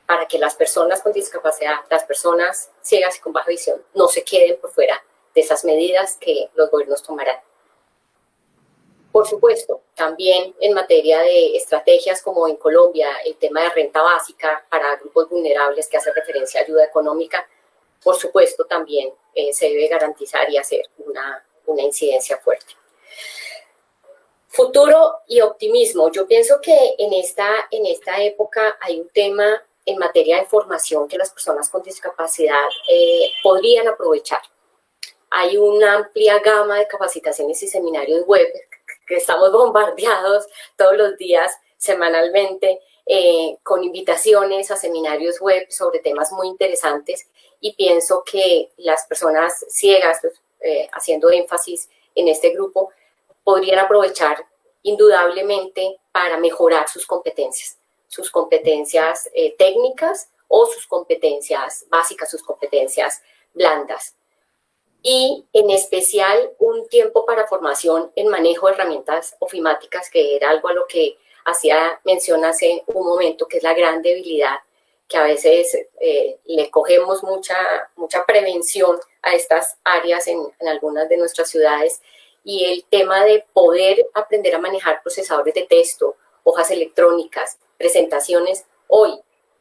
para que las personas con discapacidad, las personas ciegas y con baja visión, no se queden por fuera de esas medidas que los gobiernos tomarán. Por supuesto, también en materia de estrategias como en Colombia, el tema de renta básica para grupos vulnerables que hace referencia a ayuda económica, por supuesto también se debe garantizar y hacer una incidencia fuerte. Futuro y optimismo. Yo pienso que en esta época hay un tema en materia de formación que las personas con discapacidad podrían aprovechar. Hay una amplia gama de capacitaciones y seminarios web que estamos bombardeados todos los días, semanalmente, con invitaciones a seminarios web sobre temas muy interesantes, y pienso que las personas ciegas, haciendo énfasis en este grupo, podrían aprovechar indudablemente para mejorar sus competencias técnicas o sus competencias básicas, sus competencias blandas. Y en especial un tiempo para formación en manejo de herramientas ofimáticas, que era algo a lo que hacía mención hace un momento, que es la gran debilidad, que a veces le cogemos mucha prevención a estas áreas en algunas de nuestras ciudades, y el tema de poder aprender a manejar procesadores de texto, hojas electrónicas, presentaciones, hoy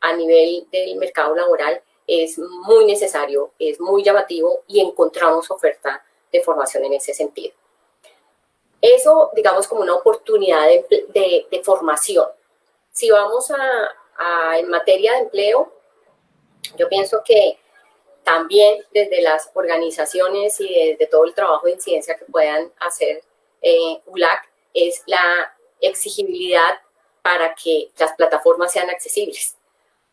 a nivel del mercado laboral es muy necesario, es muy llamativo y encontramos oferta de formación en ese sentido. Eso, digamos, como una oportunidad de formación. Si vamos en materia de empleo, yo pienso que también desde las organizaciones y desde todo el trabajo de incidencia que puedan hacer ULAC, es la exigibilidad para que las plataformas sean accesibles.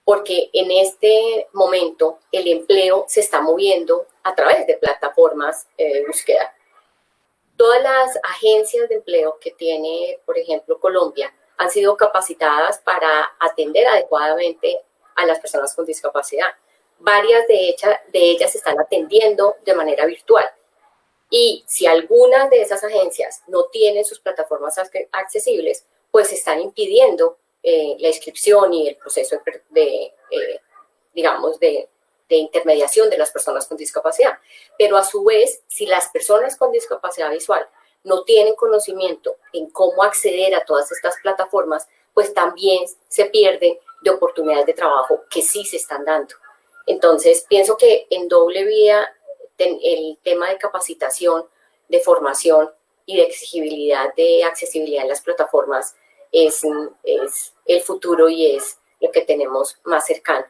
Porque en este momento el empleo se está moviendo a través de plataformas de búsqueda. Todas las agencias de empleo que tiene, por ejemplo, Colombia, han sido capacitadas para atender adecuadamente a las personas con discapacidad. Varias de ellas se están atendiendo de manera virtual. Y si algunas de esas agencias no tienen sus plataformas accesibles, pues están impidiendo la inscripción y el proceso de intermediación de las personas con discapacidad. Pero a su vez, si las personas con discapacidad visual no tienen conocimiento en cómo acceder a todas estas plataformas, pues también se pierden de oportunidades de trabajo que sí se están dando. Entonces, pienso que en doble vía el tema de capacitación, de formación y de exigibilidad, de accesibilidad en las plataformas es el futuro y es lo que tenemos más cercano.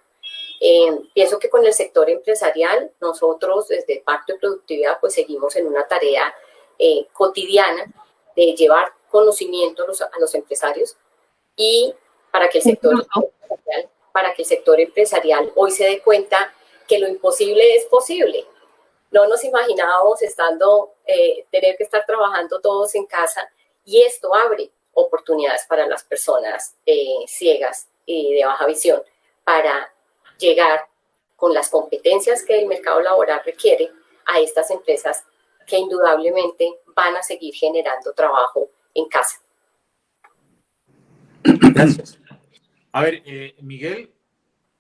Pienso que con el sector empresarial, nosotros desde Pacto de Productividad pues seguimos en una tarea cotidiana de llevar conocimiento a los empresarios y para que el sector empresarial hoy se dé cuenta que lo imposible es posible. No nos imaginábamos tener que estar trabajando todos en casa, y esto abre oportunidades para las personas ciegas y de baja visión para llegar con las competencias que el mercado laboral requiere a estas empresas que indudablemente van a seguir generando trabajo en casa. Gracias. A ver, Miguel,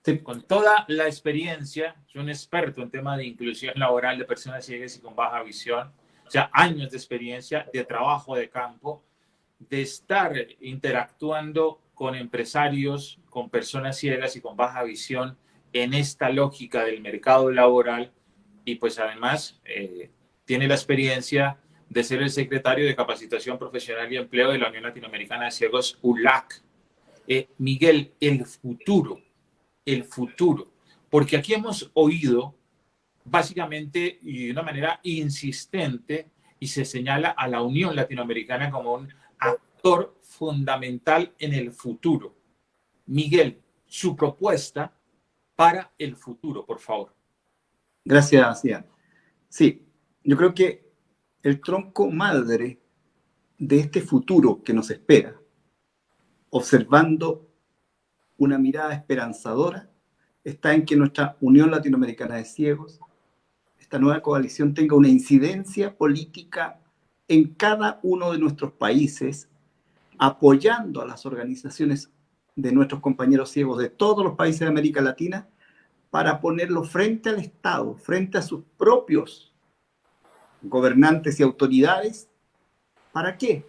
Sí. con toda la experiencia, soy un experto en tema de inclusión laboral de personas ciegas y con baja visión, o sea, años de experiencia, de trabajo de campo, de estar interactuando con empresarios, con personas ciegas y con baja visión en esta lógica del mercado laboral, y pues además tiene la experiencia de ser el secretario de Capacitación Profesional y Empleo de la Unión Latinoamericana de Ciegos, ULAC. Miguel, el futuro, porque aquí hemos oído básicamente y de una manera insistente, y se señala a la Unión Latinoamericana como un actor fundamental en el futuro. Miguel, su propuesta para el futuro, por favor. Gracias, Ian. Sí, yo creo que el tronco madre de este futuro que nos espera, observando una mirada esperanzadora, está en que nuestra Unión Latinoamericana de Ciegos, esta nueva coalición, tenga una incidencia política en cada uno de nuestros países, apoyando a las organizaciones de nuestros compañeros ciegos de todos los países de América Latina para ponerlo frente al Estado, frente a sus propios gobernantes y autoridades. ¿Para qué?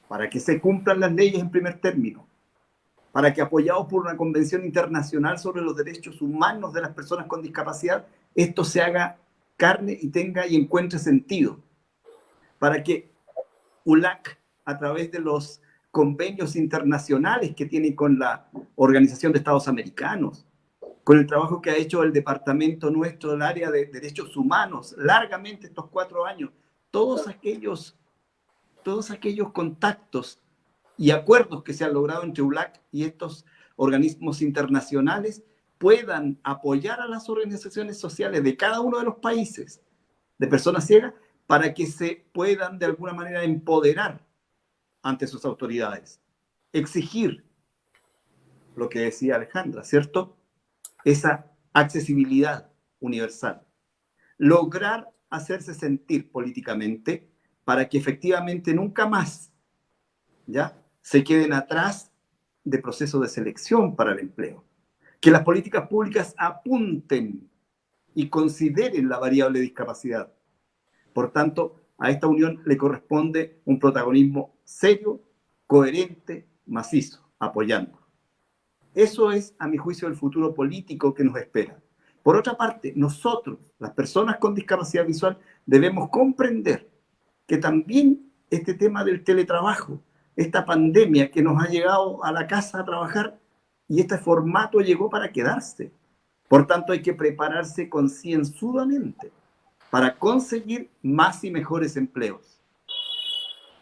Para que se cumplan las leyes en primer término, para que, apoyados por una convención internacional sobre los derechos humanos de las personas con discapacidad, esto se haga carne y tenga y encuentre sentido, para que ULAC, a través de los convenios internacionales que tiene con la Organización de Estados Americanos, con el trabajo que ha hecho el departamento nuestro del área de derechos humanos, largamente estos 4 años, todos aquellos contactos y acuerdos que se han logrado entre ULAC y estos organismos internacionales puedan apoyar a las organizaciones sociales de cada uno de los países de personas ciegas para que se puedan de alguna manera empoderar ante sus autoridades, exigir lo que decía Alejandra, ¿cierto? esa accesibilidad universal. Lograr hacerse sentir políticamente para que efectivamente nunca más, ¿ya?, se queden atrás de procesos de selección para el empleo. Que las políticas públicas apunten y consideren la variable discapacidad. Por tanto, a esta unión le corresponde un protagonismo serio, coherente, macizo, apoyando. Eso es, a mi juicio, el futuro político que nos espera. Por otra parte, nosotros, las personas con discapacidad visual, debemos comprender que también este tema del teletrabajo, esta pandemia que nos ha llegado a la casa a trabajar, y este formato llegó para quedarse. Por tanto, hay que prepararse concienzudamente para conseguir más y mejores empleos.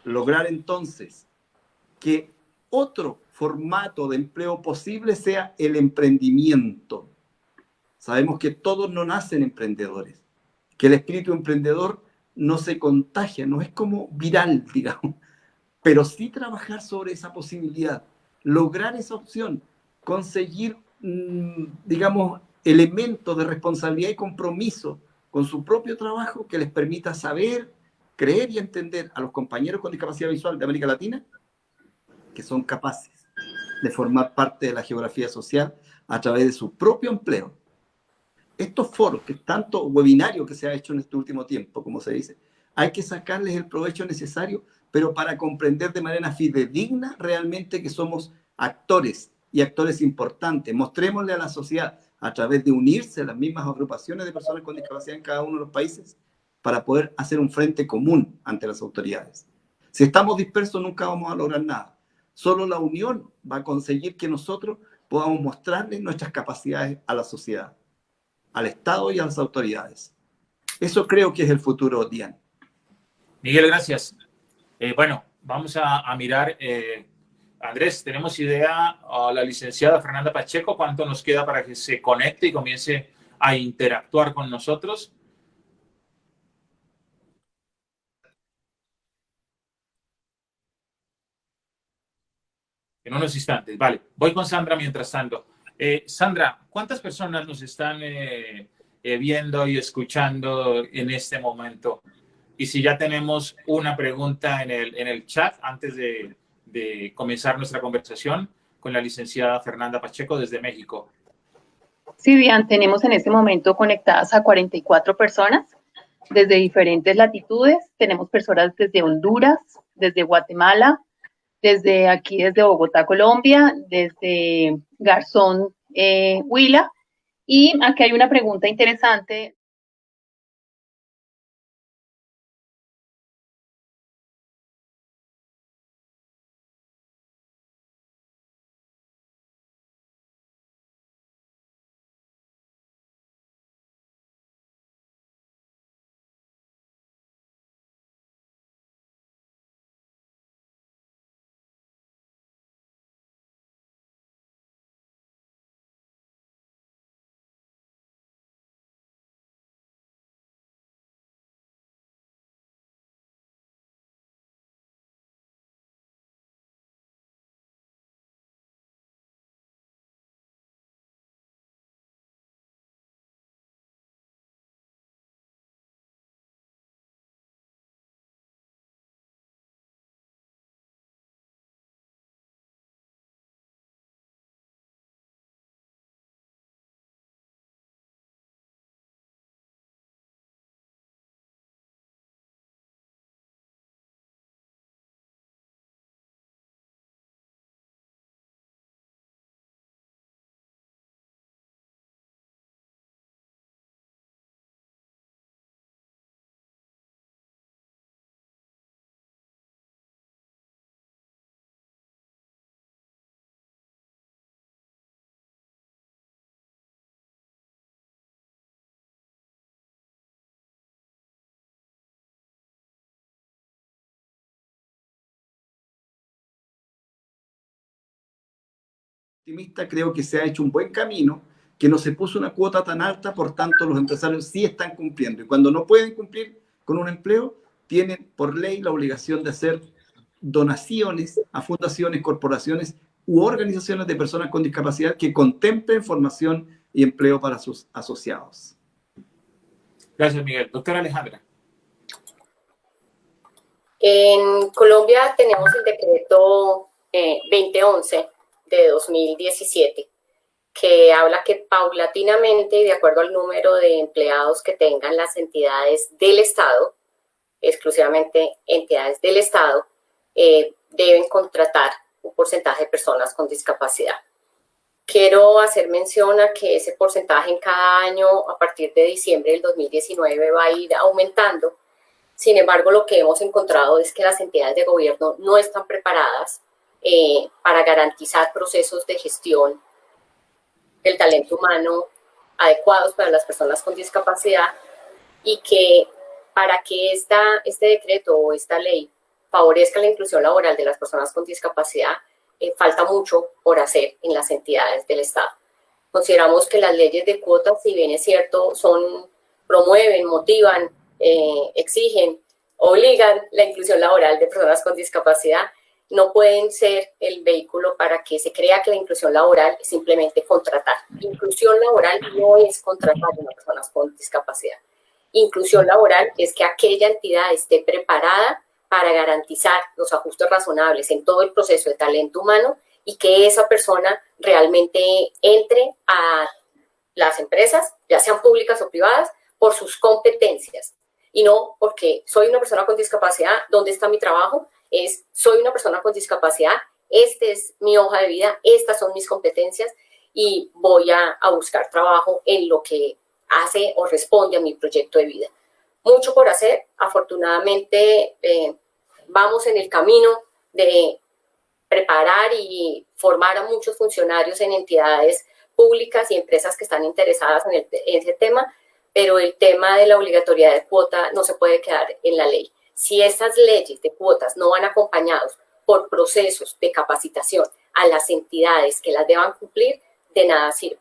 Lograr entonces que otro formato de empleo posible sea el emprendimiento. Sabemos que todos no nacen emprendedores, que el espíritu emprendedor no se contagia, no es como viral, digamos, pero sí trabajar sobre esa posibilidad, lograr esa opción, conseguir, digamos, elementos de responsabilidad y compromiso con su propio trabajo que les permita saber, creer y entender a los compañeros con discapacidad visual de América Latina que son capaces de formar parte de la geografía social a través de su propio empleo. Estos foros, que tanto webinario que se ha hecho en este último tiempo, como se dice, hay que sacarles el provecho necesario, pero para comprender de manera fidedigna realmente que somos actores y actores importantes. Mostrémosle a la sociedad a través de unirse a las mismas agrupaciones de personas con discapacidad en cada uno de los países para poder hacer un frente común ante las autoridades. Si estamos dispersos nunca vamos a lograr nada. Solo la unión va a conseguir que nosotros podamos mostrarle nuestras capacidades a la sociedad, al Estado y a las autoridades. Eso creo que es el futuro, Dian. Miguel, gracias. Bueno, vamos a mirar. Andrés, ¿tenemos idea a la licenciada Fernanda Pacheco cuánto nos queda para que se conecte y comience a interactuar con nosotros? En unos instantes, vale. Voy con Sandra mientras tanto. Sandra, ¿cuántas personas nos están viendo y escuchando en este momento? Y si ya tenemos una pregunta en el chat antes de comenzar nuestra conversación con la licenciada Fernanda Pacheco desde México. Sí, Dian, tenemos en este momento conectadas a 44 personas desde diferentes latitudes. Tenemos personas desde Honduras, desde Guatemala, desde aquí, desde Bogotá, Colombia, desde Garzón, Huila. Y aquí hay una pregunta interesante. Optimista, creo que se ha hecho un buen camino, que no se puso una cuota tan alta, por tanto los empresarios sí están cumpliendo. Y cuando no pueden cumplir con un empleo, tienen por ley la obligación de hacer donaciones a fundaciones, corporaciones u organizaciones de personas con discapacidad que contemplen formación y empleo para sus asociados. Gracias, Miguel. Doctora Alejandra. En Colombia tenemos el decreto 2011 de 2017, que habla que paulatinamente, y de acuerdo al número de empleados que tengan las entidades del Estado, exclusivamente entidades del Estado, deben contratar un porcentaje de personas con discapacidad. Quiero hacer mención a que ese porcentaje en cada año, a partir de diciembre del 2019, va a ir aumentando. Sin embargo, lo que hemos encontrado es que las entidades de gobierno no están preparadas para garantizar procesos de gestión del talento humano adecuados para las personas con discapacidad, y que para que este decreto o esta ley favorezca la inclusión laboral de las personas con discapacidad, falta mucho por hacer en las entidades del Estado. Consideramos que las leyes de cuotas, si bien es cierto, promueven, motivan, exigen, obligan la inclusión laboral de personas con discapacidad, no pueden ser el vehículo para que se crea que la inclusión laboral es simplemente contratar. Inclusión laboral no es contratar a las personas con discapacidad. Inclusión laboral es que aquella entidad esté preparada para garantizar los ajustes razonables en todo el proceso de talento humano y que esa persona realmente entre a las empresas, ya sean públicas o privadas, por sus competencias y no porque soy una persona con discapacidad, ¿dónde está mi trabajo? Soy una persona con discapacidad, esta es mi hoja de vida, estas son mis competencias y voy a buscar trabajo en lo que hace o responde a mi proyecto de vida. Mucho por hacer, afortunadamente vamos en el camino de preparar y formar a muchos funcionarios en entidades públicas y empresas que están interesadas en ese tema, pero el tema de la obligatoriedad de cuota no se puede quedar en la ley. Si estas leyes de cuotas no van acompañados por procesos de capacitación a las entidades que las deban cumplir, de nada sirve.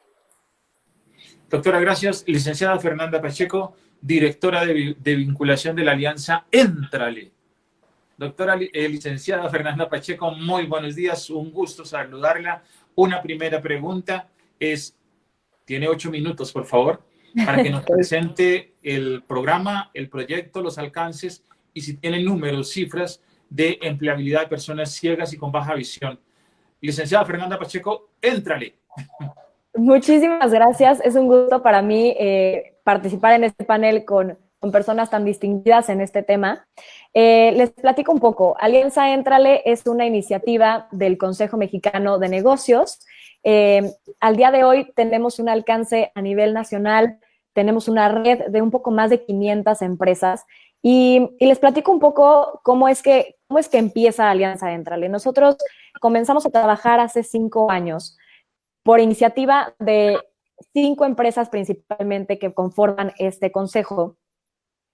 Doctora, gracias. Licenciada Fernanda Pacheco, directora de vinculación de la Alianza Éntrale. Doctora licenciada Fernanda Pacheco, muy buenos días, un gusto saludarla. Una primera pregunta es, tiene 8 minutos, por favor, para que nos presente el programa, el proyecto, los alcances y si tiene números, cifras de empleabilidad de personas ciegas y con baja visión. Licenciada Fernanda Pacheco, éntrale. Muchísimas gracias. Es un gusto para mí participar en este panel con personas tan distinguidas en este tema. Les platico un poco. Alianza Éntrale es una iniciativa del Consejo Mexicano de Negocios. Al día de hoy tenemos un alcance a nivel nacional, tenemos una red de un poco más de 500 empresas y les platico un poco cómo es que empieza Alianza Éntrale. Nosotros comenzamos a trabajar hace 5 años por iniciativa de 5 empresas principalmente que conforman este consejo,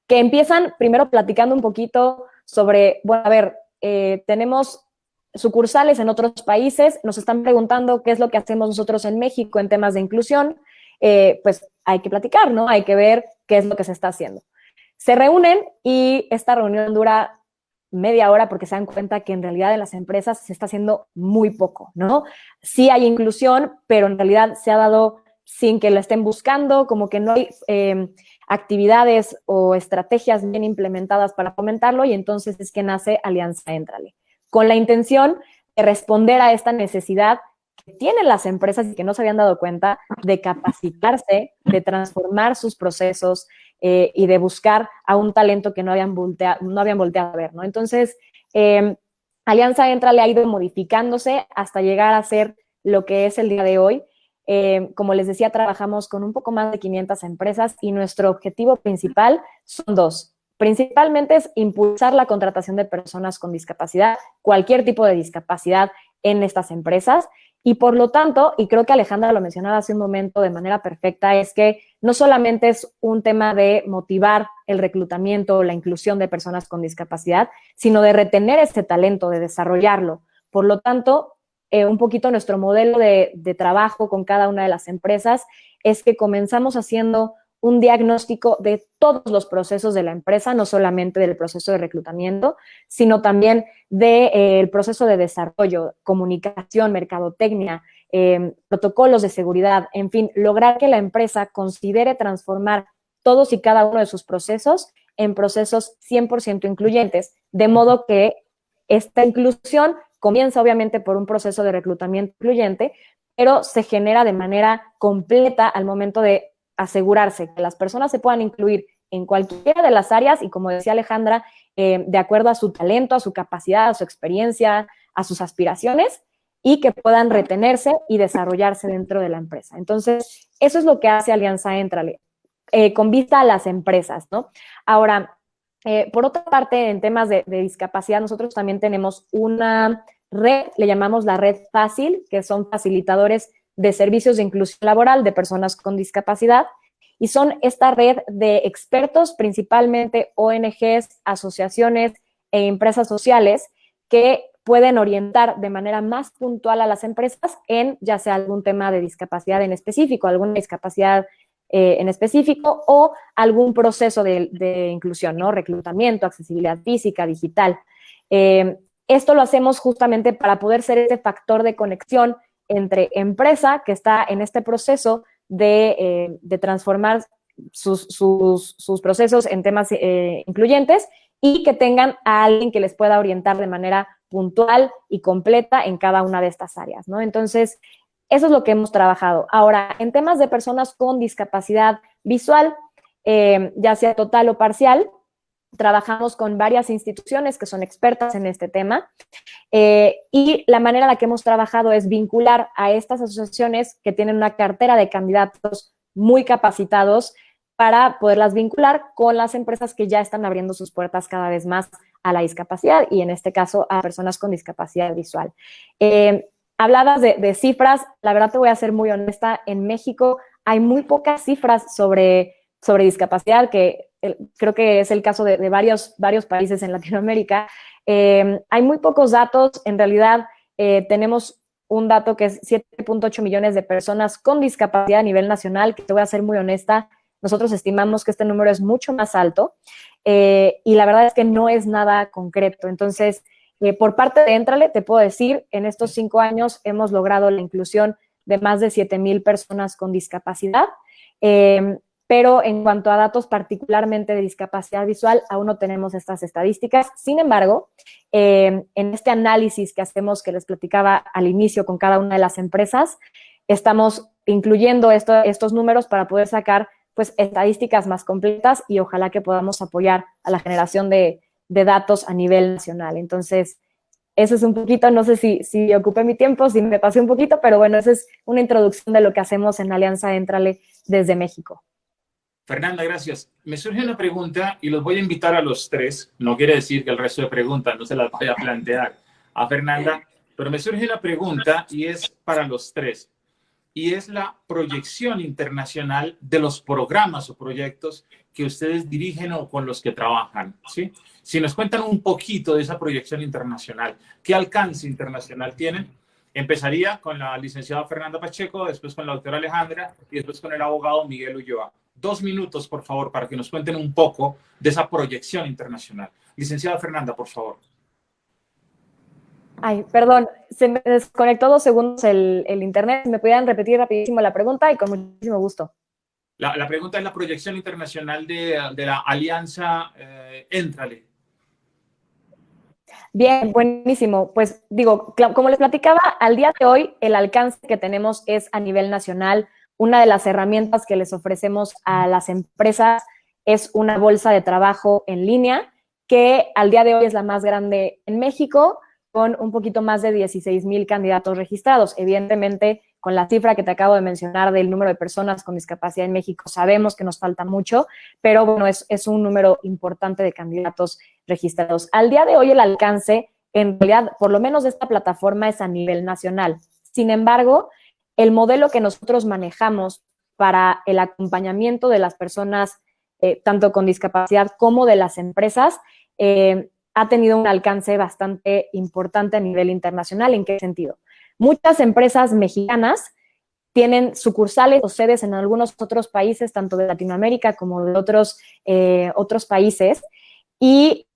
que empiezan primero platicando un poquito sobre, bueno, a ver, tenemos sucursales en otros países, nos están preguntando qué es lo que hacemos nosotros en México en temas de inclusión, pues hay que platicar, ¿no? Hay que ver qué es lo que se está haciendo. Se reúnen y esta reunión dura media hora porque se dan cuenta que en realidad en las empresas se está haciendo muy poco, ¿no? Sí hay inclusión, pero en realidad se ha dado sin que lo estén buscando, como que no hay actividades o estrategias bien implementadas para fomentarlo y entonces es que nace Alianza Éntrale, con la intención de responder a esta necesidad que tienen las empresas y que no se habían dado cuenta de capacitarse, de transformar sus procesos y de buscar a un talento que no habían volteado a ver, ¿no? Entonces, Alianza Éntrale ha ido modificándose hasta llegar a ser lo que es el día de hoy. Como les decía, trabajamos con un poco más de 500 empresas y nuestro objetivo principal son 2. Principalmente es impulsar la contratación de personas con discapacidad, cualquier tipo de discapacidad en estas empresas. Y por lo tanto, y creo que Alejandra lo mencionaba hace un momento de manera perfecta, es que no solamente es un tema de motivar el reclutamiento o la inclusión de personas con discapacidad, sino de retener ese talento, de desarrollarlo. Por lo tanto, un poquito nuestro modelo de trabajo con cada una de las empresas es que comenzamos haciendo un diagnóstico de todos los procesos de la empresa, no solamente del proceso de reclutamiento, sino también del proceso de desarrollo, comunicación, mercadotecnia, protocolos de seguridad, en fin, lograr que la empresa considere transformar todos y cada uno de sus procesos en procesos 100% incluyentes, de modo que esta inclusión comienza obviamente por un proceso de reclutamiento incluyente, pero se genera de manera completa al momento de asegurarse que las personas se puedan incluir en cualquiera de las áreas y, como decía Alejandra, de acuerdo a su talento, a su capacidad, a su experiencia, a sus aspiraciones, y que puedan retenerse y desarrollarse dentro de la empresa. Entonces, eso es lo que hace Alianza Éntrale, con vista a las empresas, ¿no? Ahora, por otra parte, en temas de discapacidad, nosotros también tenemos una red, le llamamos la red Fácil, que son facilitadores de servicios de inclusión laboral de personas con discapacidad, y son esta red de expertos, principalmente ONGs, asociaciones e empresas sociales, que pueden orientar de manera más puntual a las empresas en ya sea algún tema de discapacidad en específico, alguna discapacidad en específico, o algún proceso de inclusión, ¿no? Reclutamiento, accesibilidad física, digital. Esto lo hacemos justamente para poder ser ese factor de conexión entre empresa que está en este proceso de transformar sus procesos en temas incluyentes, y que tengan a alguien que les pueda orientar de manera puntual y completa en cada una de estas áreas, ¿no? Entonces, eso es lo que hemos trabajado. Ahora, en temas de personas con discapacidad visual, ya sea total o parcial, trabajamos con varias instituciones que son expertas en este tema, y la manera en la que hemos trabajado es vincular a estas asociaciones que tienen una cartera de candidatos muy capacitados para poderlas vincular con las empresas que ya están abriendo sus puertas cada vez más a la discapacidad, y en este caso a personas con discapacidad visual. Hablabas de cifras, la verdad te voy a ser muy honesta, en México hay muy pocas cifras sobre discapacidad, que creo que es el caso de varios países en Latinoamérica. Hay muy pocos datos, en realidad tenemos un dato que es 7.8 millones de personas con discapacidad a nivel nacional, que te voy a ser muy honesta, nosotros estimamos que este número es mucho más alto, y la verdad es que no es nada concreto. Entonces, por parte de Éntrale, te puedo decir, en estos 5 años hemos logrado la inclusión de más de 7,000 personas con discapacidad, pero en cuanto a datos particularmente de discapacidad visual, aún no tenemos estas estadísticas. Sin embargo, en este análisis que hacemos, que les platicaba al inicio con cada una de las empresas, estamos incluyendo estos números para poder sacar pues estadísticas más completas, y ojalá que podamos apoyar a la generación de datos a nivel nacional. Entonces, eso es un poquito, no sé si ocupé mi tiempo, si me pasé un poquito, pero bueno, esa es una introducción de lo que hacemos en Alianza Éntrale desde México. Fernanda, gracias. Me surge una pregunta y los voy a invitar a los tres. No quiere decir que el resto de preguntas no se las vaya a plantear a Fernanda, pero me surge una pregunta y es para los tres. Y es la proyección internacional de los programas o proyectos que ustedes dirigen o con los que trabajan, ¿sí? Si nos cuentan un poquito de esa proyección internacional, ¿qué alcance internacional tienen? Empezaría con la licenciada Fernanda Pacheco, después con la doctora Alejandra y después con el abogado Miguel Ulloa. 2 minutos, por favor, para que nos cuenten un poco de esa proyección internacional. Licenciada Fernanda, por favor. Ay, perdón, se me desconectó 2 segundos el internet. ¿Me pudieran repetir rapidísimo la pregunta? Y con muchísimo gusto. La pregunta es la proyección internacional de la Alianza Éntrale. Bien, buenísimo. Pues digo, como les platicaba, al día de hoy el alcance que tenemos es a nivel nacional. Una de las herramientas que les ofrecemos a las empresas es una bolsa de trabajo en línea, que al día de hoy es la más grande en México, con un poquito más de 16,000 candidatos registrados. Evidentemente, con la cifra que te acabo de mencionar del número de personas con discapacidad en México, sabemos que nos falta mucho, pero bueno, es un número importante de candidatos registrados. Al día de hoy el alcance, en realidad, por lo menos de esta plataforma, es a nivel nacional. Sin embargo, el modelo que nosotros manejamos para el acompañamiento de las personas, tanto con discapacidad como de las empresas, ha tenido un alcance bastante importante a nivel internacional. ¿En qué sentido? Muchas empresas mexicanas tienen sucursales o sedes en algunos otros países, tanto de Latinoamérica como de otros países, y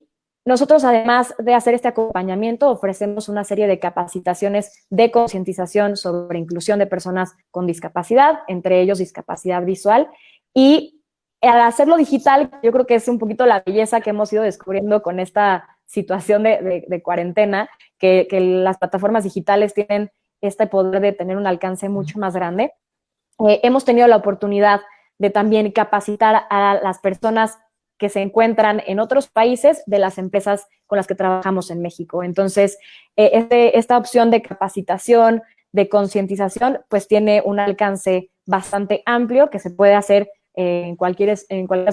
nosotros, además de hacer este acompañamiento, ofrecemos una serie de capacitaciones de concientización sobre inclusión de personas con discapacidad, entre ellos discapacidad visual, y al hacerlo digital, yo creo que es un poquito la belleza que hemos ido descubriendo con esta situación de cuarentena, que las plataformas digitales tienen este poder de tener un alcance mucho más grande. Hemos tenido la oportunidad de también capacitar a las personas que se encuentran en otros países de las empresas con las que trabajamos en México. Entonces, esta opción de capacitación, de concientización, pues tiene un alcance bastante amplio que se puede hacer en cualquier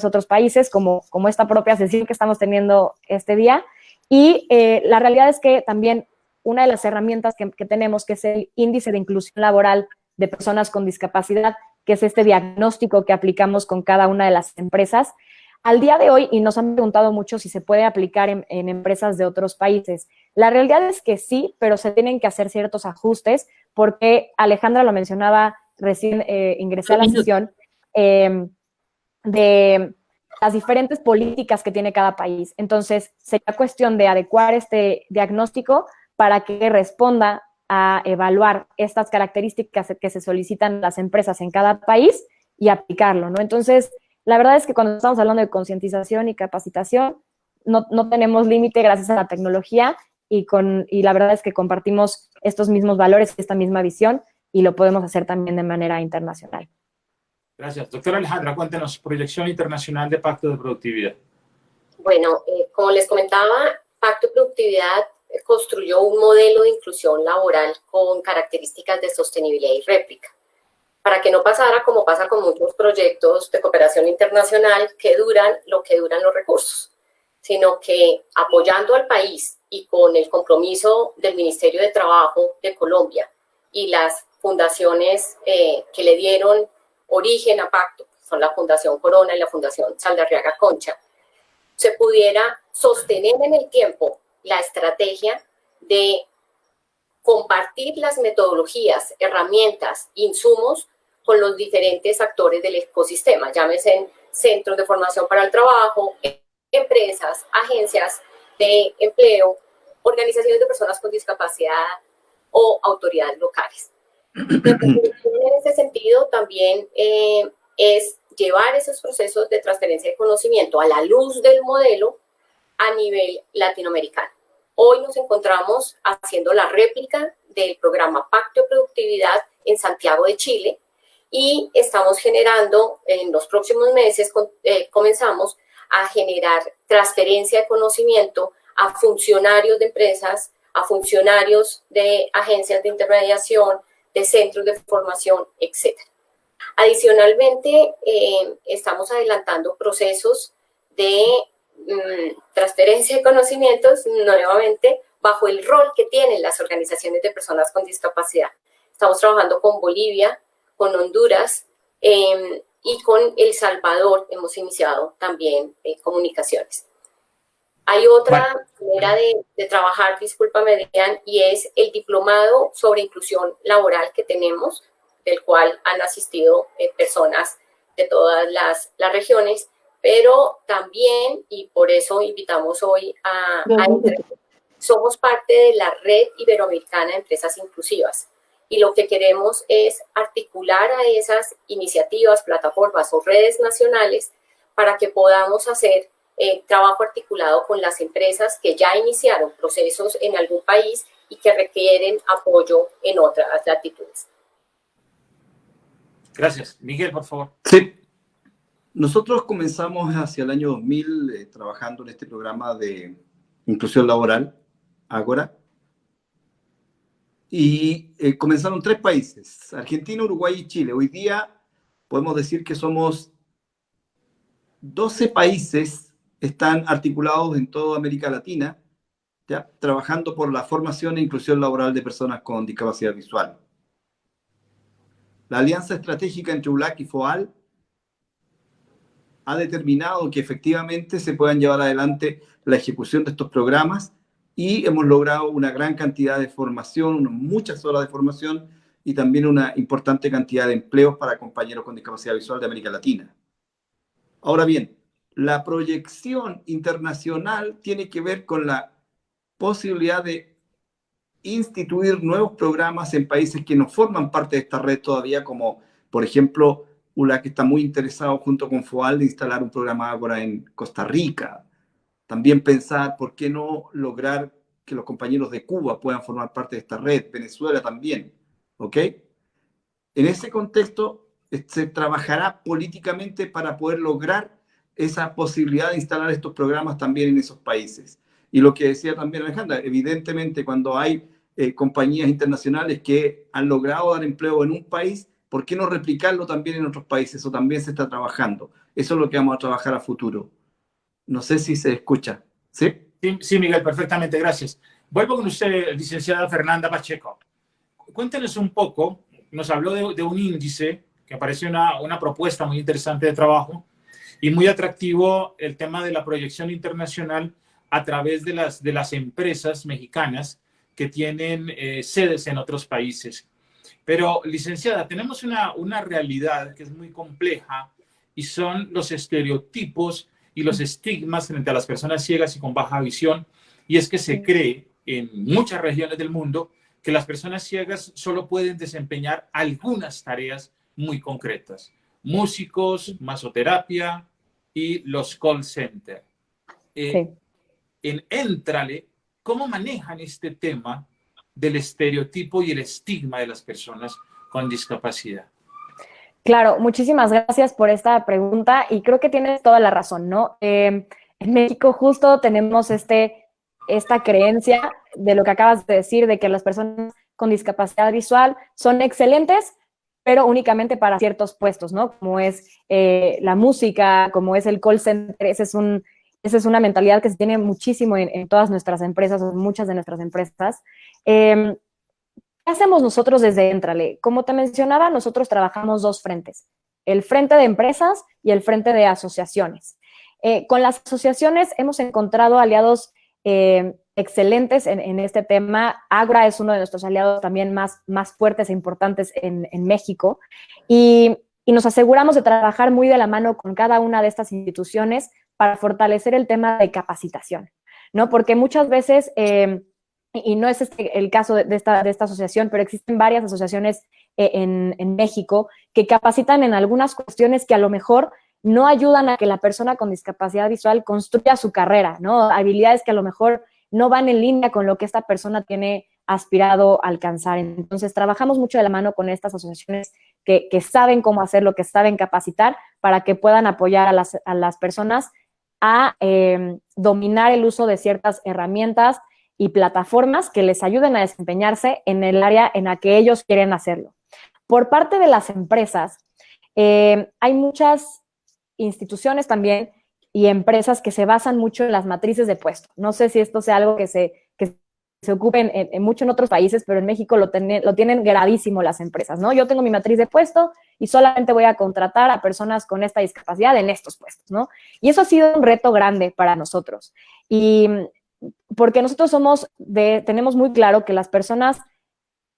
otros países, como esta propia sesión que estamos teniendo este día. Y la realidad es que también una de las herramientas que tenemos, que es el índice de inclusión laboral de personas con discapacidad, que es este diagnóstico que aplicamos con cada una de las empresas, al día de hoy, y nos han preguntado mucho si se puede aplicar en empresas de otros países, la realidad es que sí, pero se tienen que hacer ciertos ajustes, porque Alejandra lo mencionaba recién, ingresé a la sesión, de las diferentes políticas que tiene cada país. Entonces, sería cuestión de adecuar este diagnóstico para que responda a evaluar estas características que se solicitan las empresas en cada país y aplicarlo, ¿no? Entonces, la verdad es que cuando estamos hablando de concientización y capacitación, no tenemos límite gracias a la tecnología y la verdad es que compartimos estos mismos valores, esta misma visión, y lo podemos hacer también de manera internacional. Gracias. Doctora Alejandra, cuéntenos, proyección internacional de Pacto de Productividad. Bueno, como les comentaba, Pacto de Productividad construyó un modelo de inclusión laboral con características de sostenibilidad y réplica, para que no pasara como pasa con muchos proyectos de cooperación internacional que duran lo que duran los recursos, sino que apoyando al país y con el compromiso del Ministerio de Trabajo de Colombia y las fundaciones que le dieron origen a Pacto, son la Fundación Corona y la Fundación Saldarriaga Concha, se pudiera sostener en el tiempo la estrategia de compartir las metodologías, herramientas, insumos con los diferentes actores del ecosistema, llámese centros de formación para el trabajo, empresas, agencias de empleo, organizaciones de personas con discapacidad o autoridades locales. En ese sentido, también es llevar esos procesos de transferencia de conocimiento a la luz del modelo a nivel latinoamericano. Hoy nos encontramos haciendo la réplica del programa Pacto de Productividad en Santiago de Chile y estamos generando, en los próximos meses, comenzamos a generar transferencia de conocimiento a funcionarios de empresas, a funcionarios de agencias de intermediación, de centros de formación, etc. Adicionalmente, estamos adelantando procesos de transferencia de conocimientos, nuevamente, bajo el rol que tienen las organizaciones de personas con discapacidad. Estamos trabajando con Bolivia, con Honduras y con El Salvador. Hemos iniciado también comunicaciones. Hay otra manera de trabajar, discúlpame, Dian, y es el diplomado sobre inclusión laboral que tenemos, del cual han asistido personas de todas las regiones, pero también, y por eso invitamos hoy somos parte de la Red Iberoamericana de Empresas Inclusivas, y lo que queremos es articular a esas iniciativas, plataformas o redes nacionales para que podamos hacer trabajo articulado con las empresas que ya iniciaron procesos en algún país y que requieren apoyo en otras latitudes. Gracias. Miguel, por favor. Sí. Nosotros comenzamos hacia el año 2000 trabajando en este programa de inclusión laboral, Ágora, y comenzaron 3 países, Argentina, Uruguay y Chile. Hoy día podemos decir que somos 12 países están articulados en toda América Latina, ¿ya? Trabajando por la formación e inclusión laboral de personas con discapacidad visual. La alianza estratégica entre ULAC y FOAL ha determinado que efectivamente se puedan llevar adelante la ejecución de estos programas y hemos logrado una gran cantidad de formación, muchas horas de formación y también una importante cantidad de empleos para compañeros con discapacidad visual de América Latina. Ahora bien, La proyección internacional tiene que ver con la posibilidad de instituir nuevos programas en países que no forman parte de esta red todavía, como por ejemplo ULA, que está muy interesado junto con FOAL de instalar un programa Ágora en Costa Rica. También pensar por qué no lograr que los compañeros de Cuba puedan formar parte de esta red, Venezuela también, ¿ok? En ese contexto se trabajará políticamente para poder lograr esa posibilidad de instalar estos programas también en esos países. Y lo que decía también Alejandra, evidentemente cuando hay compañías internacionales que han logrado dar empleo en un país, ¿por qué no replicarlo también en otros países? Eso también se está trabajando. Eso es lo que vamos a trabajar a futuro. No sé si se escucha. ¿Sí? Sí, Miguel, perfectamente, gracias. Vuelvo con usted, licenciada Fernanda Pacheco. Cuéntenos un poco, nos habló de un índice que parece una propuesta muy interesante de trabajo y muy atractivo el tema de la proyección internacional a través de las empresas mexicanas que tienen sedes en otros países. Pero, licenciada, tenemos una realidad que es muy compleja y son los estereotipos y los estigmas frente a las personas ciegas y con baja visión. Y es que se cree en muchas regiones del mundo que las personas ciegas solo pueden desempeñar algunas tareas muy concretas. Músicos, masoterapia y los call center. Sí. En Éntrale, ¿cómo manejan este tema del estereotipo y el estigma de las personas con discapacidad? Claro, muchísimas gracias por esta pregunta y creo que tienes toda la razón, ¿no? En México justo tenemos esta creencia de lo que acabas de decir, de que las personas con discapacidad visual son excelentes, pero únicamente para ciertos puestos, ¿no? Como es la música, como es el call center, esa es una mentalidad que se tiene muchísimo en todas nuestras empresas, o en muchas de nuestras empresas. ¿Qué hacemos nosotros desde Éntrale? Como te mencionaba, nosotros trabajamos dos frentes, el frente de empresas y el frente de asociaciones. Con las asociaciones hemos encontrado aliados excelentes en este tema. Ágora es uno de nuestros aliados también más fuertes e importantes en México y nos aseguramos de trabajar muy de la mano con cada una de estas instituciones para fortalecer el tema de capacitación, ¿no? Porque muchas veces... y no es el caso de esta asociación, pero existen varias asociaciones en México que capacitan en algunas cuestiones que a lo mejor no ayudan a que la persona con discapacidad visual construya su carrera, ¿no? Habilidades que a lo mejor no van en línea con lo que esta persona tiene aspirado a alcanzar. Entonces, trabajamos mucho de la mano con estas asociaciones que saben cómo hacerlo, que saben capacitar para que puedan apoyar a las personas a dominar el uso de ciertas herramientas y plataformas que les ayuden a desempeñarse en el área en la que ellos quieren hacerlo. Por parte de las empresas, hay muchas instituciones también y empresas que se basan mucho en las matrices de puesto. No sé si esto sea algo que se ocupen mucho en otros países, pero en México lo tienen gradísimo las empresas, ¿no? Yo tengo mi matriz de puesto y solamente voy a contratar a personas con esta discapacidad en estos puestos, ¿no? Y eso ha sido un reto grande para nosotros. Y porque nosotros tenemos muy claro que las personas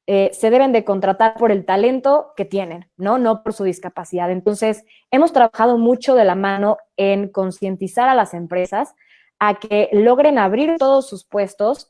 se deben de contratar por el talento que tienen, no por su discapacidad. Entonces, hemos trabajado mucho de la mano en concientizar a las empresas a que logren abrir todos sus puestos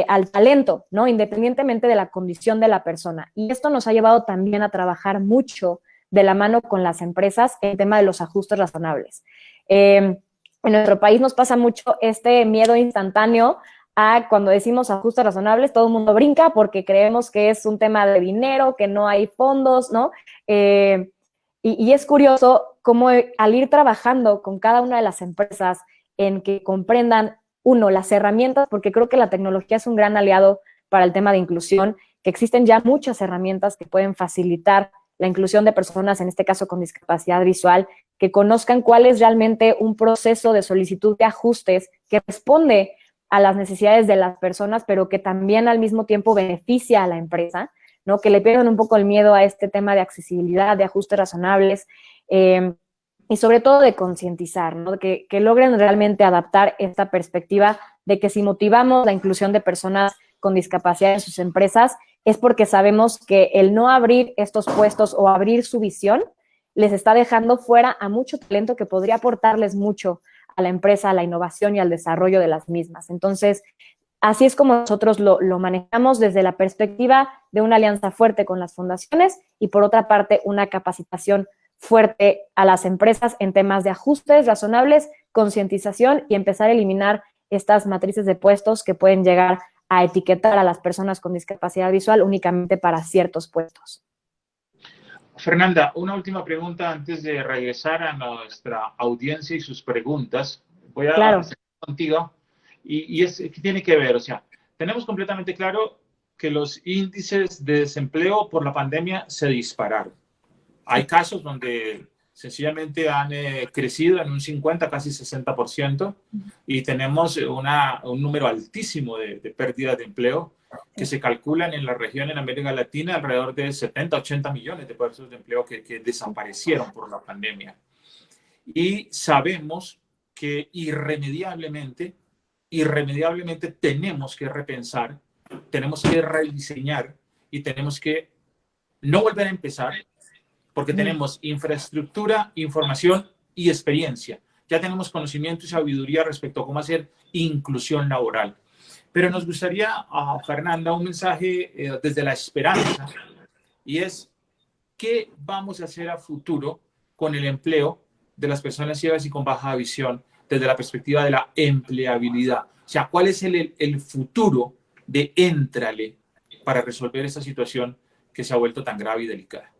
al talento, ¿no? Independientemente de la condición de la persona. Y esto nos ha llevado también a trabajar mucho de la mano con las empresas en el tema de los ajustes razonables. En nuestro país nos pasa mucho este miedo instantáneo a cuando decimos ajustes razonables, todo el mundo brinca porque creemos que es un tema de dinero, que no hay fondos, ¿no? Y es curioso cómo al ir trabajando con cada una de las empresas en que comprendan, uno, las herramientas, porque creo que la tecnología es un gran aliado para el tema de inclusión, que existen ya muchas herramientas que pueden facilitar la inclusión de personas, en este caso con discapacidad visual, que conozcan cuál es realmente un proceso de solicitud de ajustes que responde a las necesidades de las personas, pero que también al mismo tiempo beneficia a la empresa, ¿no? Que le pierdan un poco el miedo a este tema de accesibilidad, de ajustes razonables, y sobre todo de concientizar, ¿no? Que logren realmente adaptar esta perspectiva de que si motivamos la inclusión de personas con discapacidad en sus empresas, es porque sabemos que el no abrir estos puestos o abrir su visión les está dejando fuera a mucho talento que podría aportarles mucho a la empresa, a la innovación y al desarrollo de las mismas. Entonces, así es como nosotros lo manejamos desde la perspectiva de una alianza fuerte con las fundaciones y, por otra parte, una capacitación fuerte a las empresas en temas de ajustes razonables, concientización y empezar a eliminar estas matrices de puestos que pueden llegar a etiquetar a las personas con discapacidad visual únicamente para ciertos puestos. Fernanda, una última pregunta antes de regresar a nuestra audiencia y sus preguntas. Voy a hacer contigo y es que tiene que ver, o sea, tenemos completamente claro que los índices de desempleo por la pandemia se dispararon. Hay casos donde sencillamente han crecido en un 50, casi 60%, y tenemos un número altísimo de pérdidas de empleo que se calculan en la región, en América Latina, alrededor de 70, 80 millones de puestos de empleo que desaparecieron por la pandemia. Y sabemos que irremediablemente tenemos que repensar, tenemos que rediseñar y tenemos que no volver a empezar, porque tenemos infraestructura, información y experiencia. Ya tenemos conocimiento y sabiduría respecto a cómo hacer inclusión laboral. Pero nos gustaría, Fernanda, un mensaje desde la esperanza, y es, ¿qué vamos a hacer a futuro con el empleo de las personas ciegas y con baja visión desde la perspectiva de la empleabilidad? O sea, ¿cuál es el futuro de Éntrale para resolver esta situación que se ha vuelto tan grave y delicada?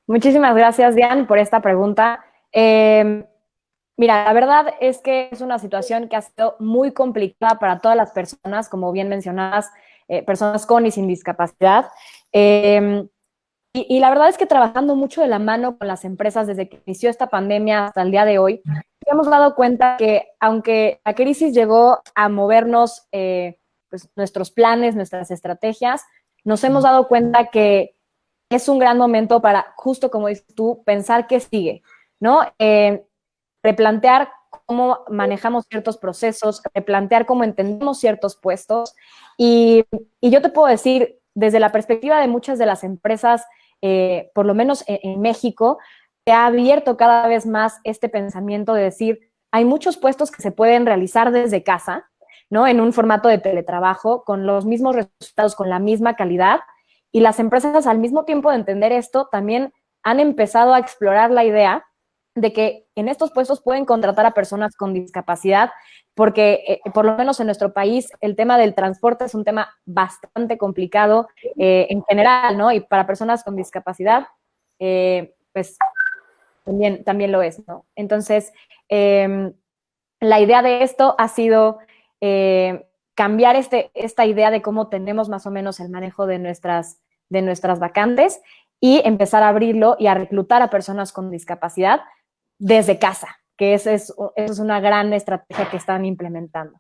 Muchísimas gracias, Dian, por esta pregunta. Mira, la verdad es que es una situación que ha sido muy complicada para todas las personas, como bien mencionabas, personas con y sin discapacidad. Y la verdad es que trabajando mucho de la mano con las empresas desde que inició esta pandemia hasta el día de hoy, hemos dado cuenta que aunque la crisis llegó a movernos pues, nuestros planes, nuestras estrategias, nos hemos dado cuenta que es un gran momento para, justo como dices tú, pensar qué sigue, ¿no? Replantear cómo manejamos ciertos procesos, replantear cómo entendemos ciertos puestos. Y yo te puedo decir, desde la perspectiva de muchas de las empresas, por lo menos en México, se ha abierto cada vez más este pensamiento de decir, hay muchos puestos que se pueden realizar desde casa, ¿no? En un formato de teletrabajo, con los mismos resultados, con la misma calidad. Y las empresas, al mismo tiempo de entender esto, también han empezado a explorar la idea de que en estos puestos pueden contratar a personas con discapacidad, porque por lo menos en nuestro país el tema del transporte es un tema bastante complicado en general, ¿no? Y para personas con discapacidad, pues también lo es, ¿no? Entonces, la idea de esto ha sido cambiar esta idea de cómo tenemos más o menos el manejo de nuestras vacantes y empezar a abrirlo y a reclutar a personas con discapacidad desde casa, que esa es una gran estrategia que están implementando.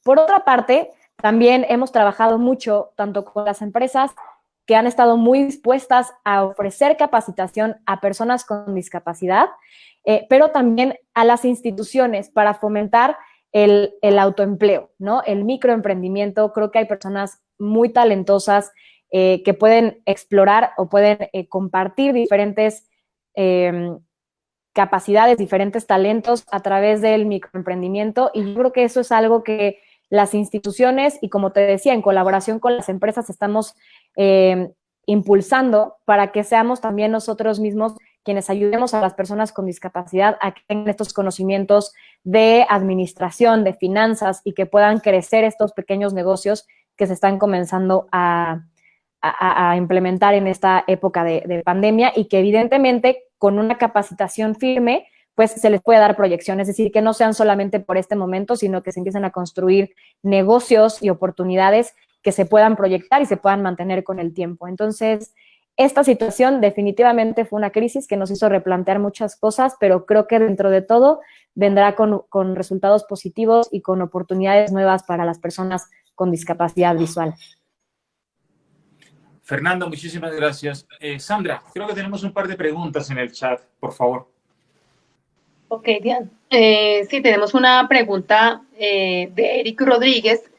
Por otra parte, también hemos trabajado mucho tanto con las empresas que han estado muy dispuestas a ofrecer capacitación a personas con discapacidad, pero también a las instituciones para fomentar el autoempleo, ¿no? El microemprendimiento. Creo que hay personas muy talentosas que pueden explorar o pueden compartir diferentes capacidades, diferentes talentos a través del microemprendimiento, y yo creo que eso es algo que las instituciones y, como te decía, en colaboración con las empresas estamos impulsando para que seamos también nosotros mismos quienes ayudemos a las personas con discapacidad a que tengan estos conocimientos de administración, de finanzas, y que puedan crecer estos pequeños negocios que se están comenzando a implementar en esta época de pandemia, y que evidentemente con una capacitación firme pues se les puede dar proyección, es decir, que no sean solamente por este momento, sino que se empiecen a construir negocios y oportunidades que se puedan proyectar y se puedan mantener con el tiempo. Entonces, esta situación definitivamente fue una crisis que nos hizo replantear muchas cosas, pero creo que dentro de todo vendrá con resultados positivos y con oportunidades nuevas para las personas con discapacidad visual. Fernando, muchísimas gracias. Sandra, creo que tenemos un par de preguntas en el chat, por favor. Ok, Dian. Sí, tenemos una pregunta de Eric Rodríguez,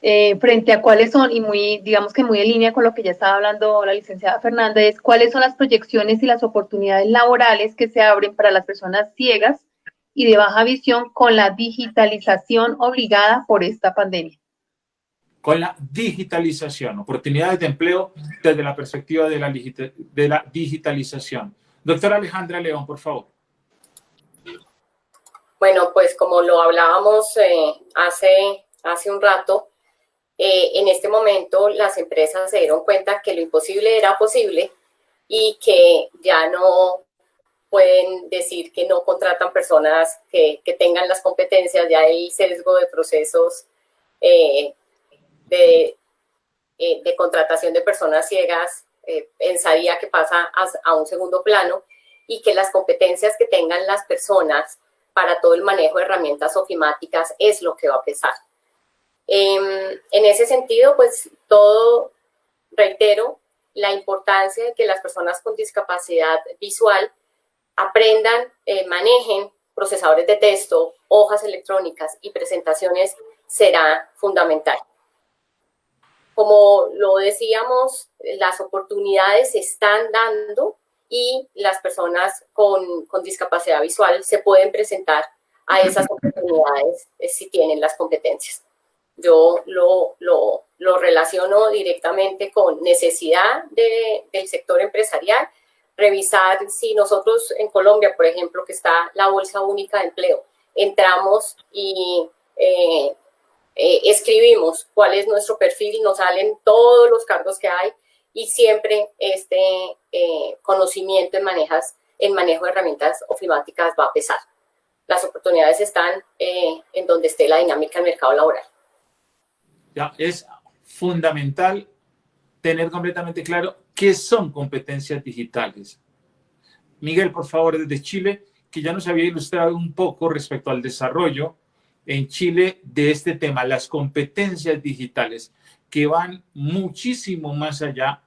frente a cuáles son, y muy, digamos que muy en línea con lo que ya estaba hablando la licenciada Fernanda, es cuáles son las proyecciones y las oportunidades laborales que se abren para las personas ciegas y de baja visión con la digitalización obligada por esta pandemia. Con la digitalización, oportunidades de empleo desde la perspectiva de la digitalización. Doctora Alejandra León, por favor. Bueno, pues como lo hablábamos hace un rato, en este momento las empresas se dieron cuenta que lo imposible era posible y que ya no pueden decir que no contratan personas que tengan las competencias, ya el sesgo de procesos de contratación de personas ciegas pensaría que pasa a un segundo plano y que las competencias que tengan las personas para todo el manejo de herramientas ofimáticas es lo que va a pesar. En ese sentido, pues reitero la importancia de que las personas con discapacidad visual aprendan, manejen procesadores de texto, hojas electrónicas y presentaciones será fundamental. Como lo decíamos, las oportunidades se están dando y las personas con discapacidad visual se pueden presentar a esas oportunidades si tienen las competencias. Yo lo relaciono directamente con necesidad del sector empresarial, revisar si nosotros en Colombia, por ejemplo, que está la Bolsa Única de Empleo, entramos y escribimos cuál es nuestro perfil, nos salen todos los cargos que hay y siempre este conocimiento en manejo de herramientas ofimáticas va a pesar. Las oportunidades están en donde esté la dinámica del mercado laboral. Ya, es fundamental tener completamente claro qué son competencias digitales. Miguel, por favor, desde Chile, que ya nos había ilustrado un poco respecto al desarrollo en Chile de este tema, las competencias digitales, que van muchísimo más allá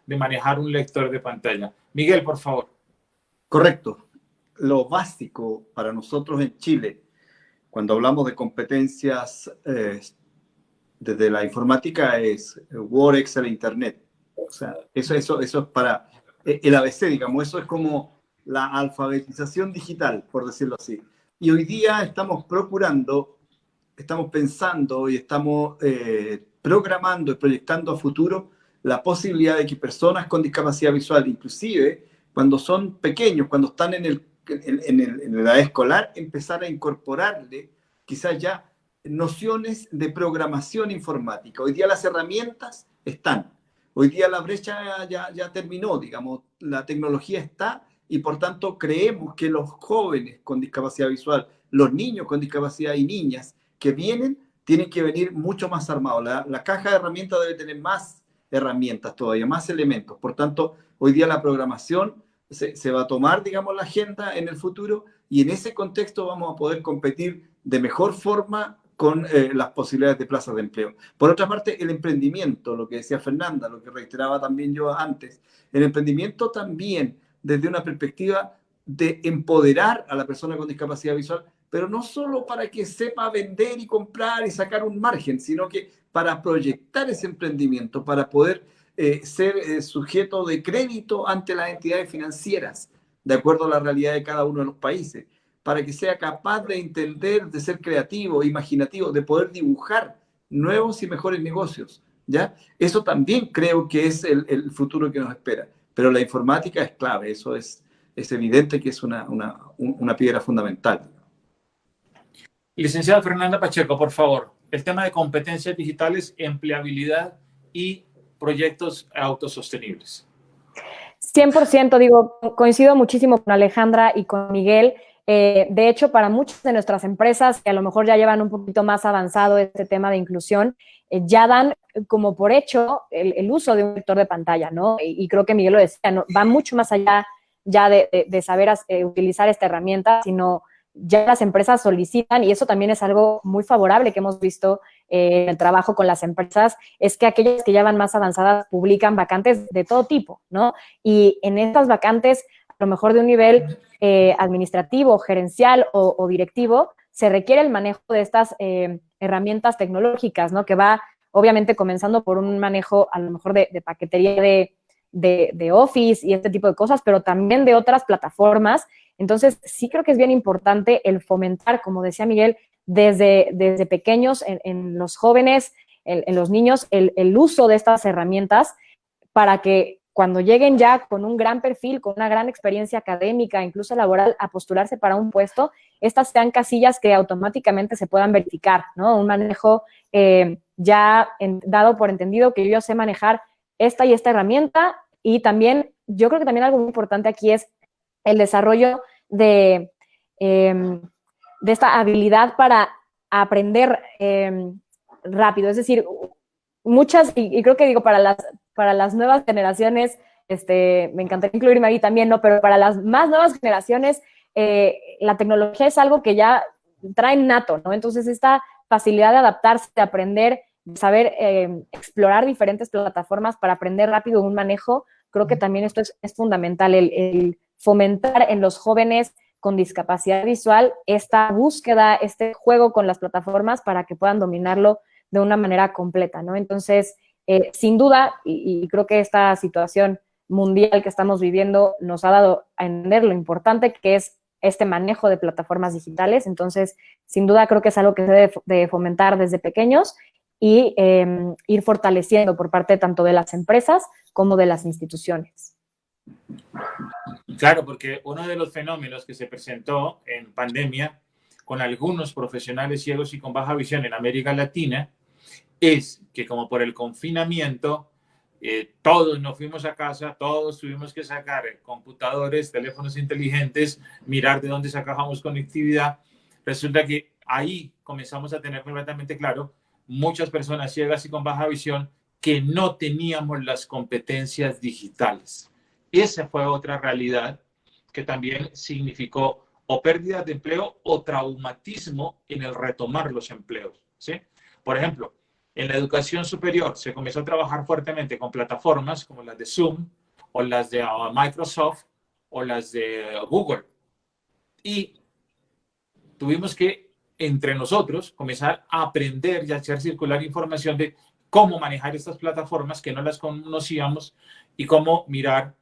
de manejar un lector de pantalla. Miguel, por favor. Correcto. Lo básico para nosotros en Chile, cuando hablamos de competencias desde la informática, es Word, Excel, Internet. O sea, eso es para el ABC, digamos, eso es como la alfabetización digital, por decirlo así. Y hoy día estamos pensando y estamos programando y proyectando a futuro la posibilidad de que personas con discapacidad visual, inclusive cuando son pequeños, cuando están en la edad escolar, empezar a incorporarle quizás ya nociones de programación informática. Hoy día las herramientas están. Hoy día la brecha ya terminó, digamos, la tecnología está y por tanto creemos que los jóvenes con discapacidad visual, los niños con discapacidad y niñas que vienen, tienen que venir mucho más armados. La caja de herramientas debe tener más herramientas todavía, más elementos. Por tanto, hoy día la programación se va a tomar, digamos, la agenda en el futuro y en ese contexto vamos a poder competir de mejor forma con las posibilidades de plazas de empleo. Por otra parte, el emprendimiento, lo que decía Fernanda, lo que reiteraba también yo antes, el emprendimiento también desde una perspectiva de empoderar a la persona con discapacidad visual, pero no solo para que sepa vender y comprar y sacar un margen, sino que para proyectar ese emprendimiento, para poder ser sujeto de crédito ante las entidades financieras, de acuerdo a la realidad de cada uno de los países, para que sea capaz de entender, de ser creativo, imaginativo, de poder dibujar nuevos y mejores negocios, ¿ya? Eso también creo que es el futuro que nos espera. Pero la informática es clave, eso es evidente que es una piedra fundamental. Licenciada Fernanda Pacheco, por favor, el tema de competencias digitales, empleabilidad y proyectos autosostenibles. 100%, digo, coincido muchísimo con Alejandra y con Miguel. De hecho, para muchas de nuestras empresas que a lo mejor ya llevan un poquito más avanzado este tema de inclusión, ya dan como por hecho el uso de un lector de pantalla, ¿no? Y creo que Miguel lo decía, ¿no? Va mucho más allá ya de saber utilizar esta herramienta, sino ya las empresas solicitan, y eso también es algo muy favorable que hemos visto en el trabajo con las empresas, es que aquellas que ya van más avanzadas publican vacantes de todo tipo, ¿no? Y en estas vacantes, a lo mejor de un nivel administrativo, gerencial o directivo, se requiere el manejo de estas herramientas tecnológicas, ¿no? Que va obviamente comenzando por un manejo a lo mejor de paquetería de Office y este tipo de cosas, pero también de otras plataformas. Entonces, sí creo que es bien importante el fomentar, como decía Miguel, desde pequeños, en los jóvenes, en los niños, el uso de estas herramientas para que cuando lleguen ya con un gran perfil, con una gran experiencia académica, incluso laboral, a postularse para un puesto, estas sean casillas que automáticamente se puedan verificar, ¿no? Un manejo dado por entendido que yo sé manejar esta y esta herramienta, y también, yo creo que también algo muy importante aquí es el desarrollo de esta habilidad para aprender rápido, es decir, muchas, y creo que digo para las nuevas generaciones, me encantaría incluirme ahí también, ¿no? Pero para las más nuevas generaciones, la tecnología es algo que ya traen nato, ¿no? Entonces, esta facilidad de adaptarse, de aprender, de saber explorar diferentes plataformas para aprender rápido un manejo, creo que también esto es fundamental, el fomentar en los jóvenes con discapacidad visual esta búsqueda, este juego con las plataformas para que puedan dominarlo de una manera completa, ¿no? Entonces, sin duda, y creo que esta situación mundial que estamos viviendo nos ha dado a entender lo importante que es este manejo de plataformas digitales. Entonces, sin duda, creo que es algo que se debe de fomentar desde pequeños y ir fortaleciendo por parte tanto de las empresas como de las instituciones. Claro, porque uno de los fenómenos que se presentó en pandemia con algunos profesionales ciegos y con baja visión en América Latina es que, como por el confinamiento, todos nos fuimos a casa, todos tuvimos que sacar computadores, teléfonos inteligentes, mirar de dónde sacábamos conectividad. Resulta que ahí comenzamos a tener completamente claro muchas personas ciegas y con baja visión que no teníamos las competencias digitales. Esa fue otra realidad que también significó o pérdida de empleo o traumatismo en el retomar los empleos, ¿sí? Por ejemplo, en la educación superior se comenzó a trabajar fuertemente con plataformas como las de Zoom o las de Microsoft o las de Google. Y tuvimos que, entre nosotros, comenzar a aprender y a hacer circular información de cómo manejar estas plataformas que no las conocíamos y cómo mirar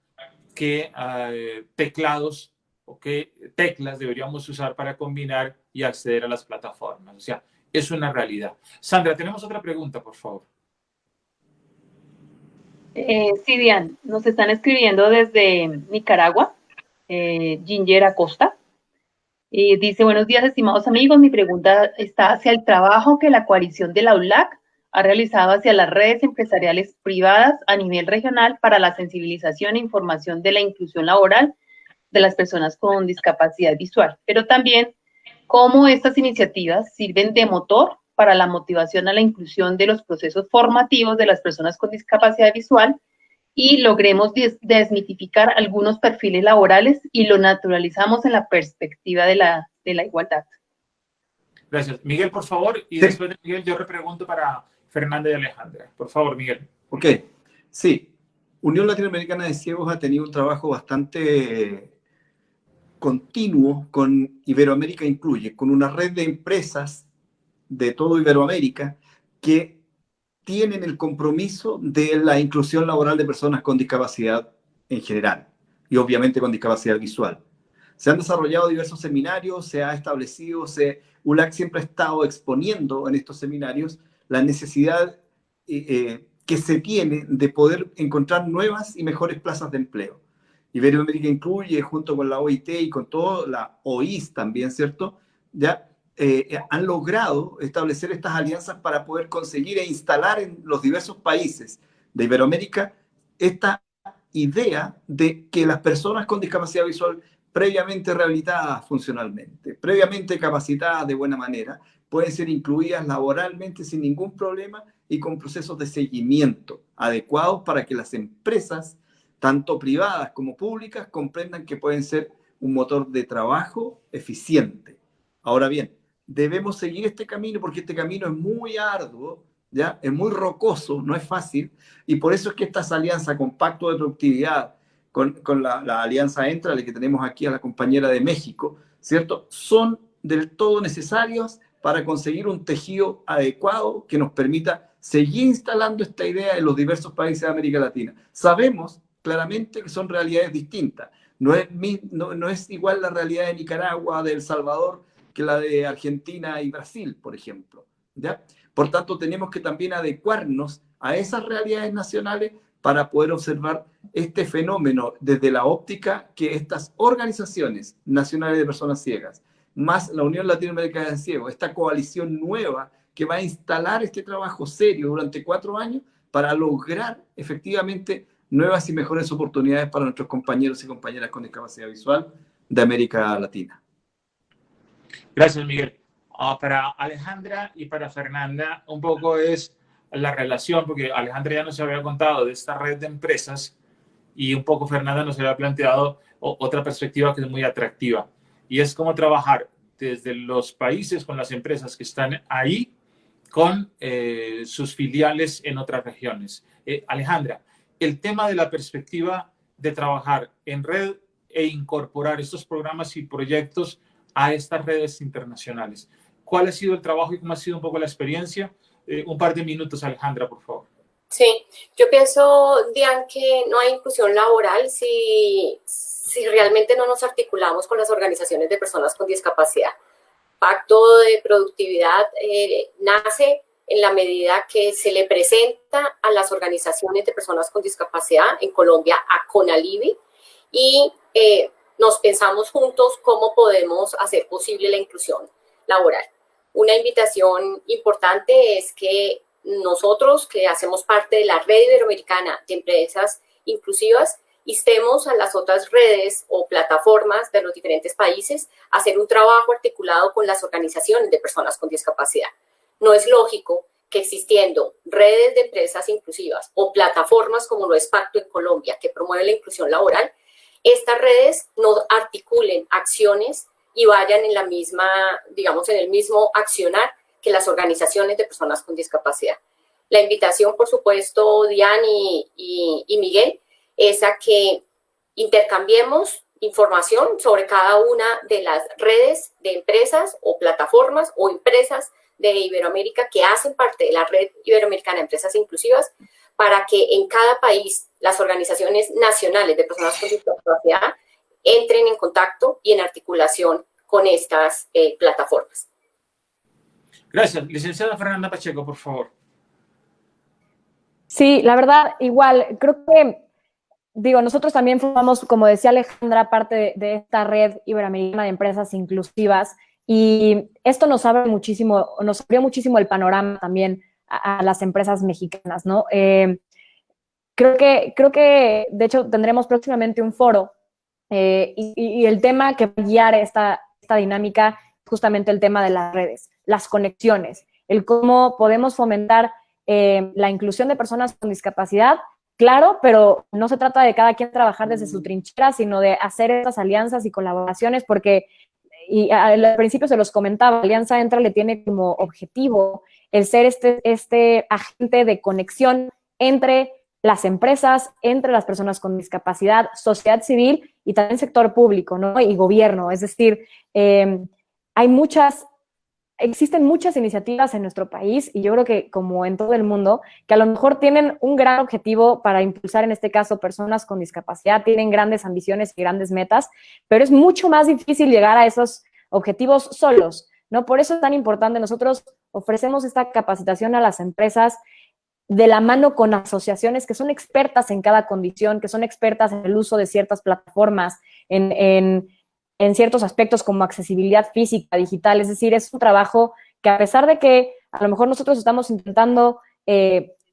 qué teclados o qué teclas deberíamos usar para combinar y acceder a las plataformas. O sea, es una realidad. Sandra, tenemos otra pregunta, por favor. Sí, Dian, nos están escribiendo desde Nicaragua, Ginger Acosta. Dice, buenos días, estimados amigos. Mi pregunta está hacia el trabajo que la coalición de la ULAC ha realizado hacia las redes empresariales privadas a nivel regional para la sensibilización e información de la inclusión laboral de las personas con discapacidad visual, pero también cómo estas iniciativas sirven de motor para la motivación a la inclusión de los procesos formativos de las personas con discapacidad visual y logremos desmitificar algunos perfiles laborales y lo naturalizamos en la perspectiva de la igualdad. Gracias. Miguel, por favor, y sí. Después de Miguel yo repregunto para Fernanda y Alejandra. Por favor, Miguel. Ok, sí. Unión Latinoamericana de Ciegos ha tenido un trabajo bastante continuo con Iberoamérica Incluye, con una red de empresas de todo Iberoamérica que tienen el compromiso de la inclusión laboral de personas con discapacidad en general y obviamente con discapacidad visual. Se han desarrollado diversos seminarios, se ha establecido, ULAC siempre ha estado exponiendo en estos seminarios la necesidad que se tiene de poder encontrar nuevas y mejores plazas de empleo. Iberoamérica Incluye, junto con la OIT y con toda la OIS también, ¿cierto? Ya han logrado establecer estas alianzas para poder conseguir e instalar en los diversos países de Iberoamérica esta idea de que las personas con discapacidad visual previamente rehabilitadas funcionalmente, previamente capacitadas de buena manera, pueden ser incluidas laboralmente sin ningún problema y con procesos de seguimiento adecuados para que las empresas, tanto privadas como públicas, comprendan que pueden ser un motor de trabajo eficiente. Ahora bien, debemos seguir este camino porque este camino es muy arduo, ¿ya? Es muy rocoso, no es fácil, y por eso es que estas alianzas con Pacto de Productividad, con la alianza Entrale que tenemos aquí a la compañera de México, ¿cierto? Son del todo necesarios para conseguir un tejido adecuado que nos permita seguir instalando esta idea en los diversos países de América Latina. Sabemos claramente que son realidades distintas. No es igual la realidad de Nicaragua, de El Salvador, que la de Argentina y Brasil, por ejemplo, ¿ya? Por tanto, tenemos que también adecuarnos a esas realidades nacionales para poder observar este fenómeno desde la óptica que estas organizaciones nacionales de personas ciegas, más la Unión Latinoamericana de Ciegos, esta coalición nueva que va a instalar este trabajo serio durante 4 años para lograr efectivamente nuevas y mejores oportunidades para nuestros compañeros y compañeras con discapacidad visual de América Latina. Gracias, Miguel. Para Alejandra y para Fernanda, un poco es la relación, porque Alejandra ya nos había contado de esta red de empresas y un poco Fernanda nos había planteado otra perspectiva que es muy atractiva, y es cómo trabajar desde los países con las empresas que están ahí con sus filiales en otras regiones. Alejandra, el tema de la perspectiva de trabajar en red e incorporar estos programas y proyectos a estas redes internacionales. ¿Cuál ha sido el trabajo y cómo ha sido un poco la experiencia? Un par de minutos, Alejandra, por favor. Sí, yo pienso, Dian, que no hay inclusión laboral si realmente no nos articulamos con las organizaciones de personas con discapacidad. Pacto de productividad nace en la medida que se le presenta a las organizaciones de personas con discapacidad, en Colombia a CONALIBI, y nos pensamos juntos cómo podemos hacer posible la inclusión laboral. Una invitación importante es que nosotros, que hacemos parte de la Red Iberoamericana de Empresas Inclusivas, instemos a las otras redes o plataformas de los diferentes países a hacer un trabajo articulado con las organizaciones de personas con discapacidad. No es lógico que existiendo redes de empresas inclusivas o plataformas como lo es Pacto en Colombia, que promueve la inclusión laboral, estas redes no articulen acciones y vayan en la misma, digamos, en el mismo accionar que las organizaciones de personas con discapacidad. La invitación, por supuesto, Dian y Miguel, es a que intercambiemos información sobre cada una de las redes de empresas o plataformas o empresas de Iberoamérica que hacen parte de la Red Iberoamericana de Empresas Inclusivas, para que en cada país las organizaciones nacionales de personas con discapacidad entren en contacto y en articulación con estas plataformas. Gracias. Licenciada Fernanda Pacheco, por favor. Sí, la verdad, igual, creo que, nosotros también formamos, como decía Alejandra, parte de esta red iberoamericana de empresas inclusivas, y esto nos abrió muchísimo el panorama también a las empresas mexicanas, ¿no? Creo que, de hecho, tendremos próximamente un foro y el tema que va a guiar esta dinámica es justamente el tema de las redes, las conexiones, el cómo podemos fomentar la inclusión de personas con discapacidad, claro, pero no se trata de cada quien trabajar desde su trinchera, sino de hacer estas alianzas y colaboraciones, porque, y al principio se los comentaba, Alianza Entra le tiene como objetivo el ser este agente de conexión entre las empresas, entre las personas con discapacidad, sociedad civil y también sector público, ¿no? Y gobierno. Es decir, existen muchas iniciativas en nuestro país, y yo creo que, como en todo el mundo, que a lo mejor tienen un gran objetivo para impulsar, en este caso, personas con discapacidad, tienen grandes ambiciones y grandes metas, pero es mucho más difícil llegar a esos objetivos solos, ¿no? Por eso es tan importante. Nosotros ofrecemos esta capacitación a las empresas de la mano con asociaciones que son expertas en cada condición, que son expertas en el uso de ciertas plataformas, en ciertos aspectos como accesibilidad física, digital. Es decir, es un trabajo que, a pesar de que a lo mejor nosotros estamos intentando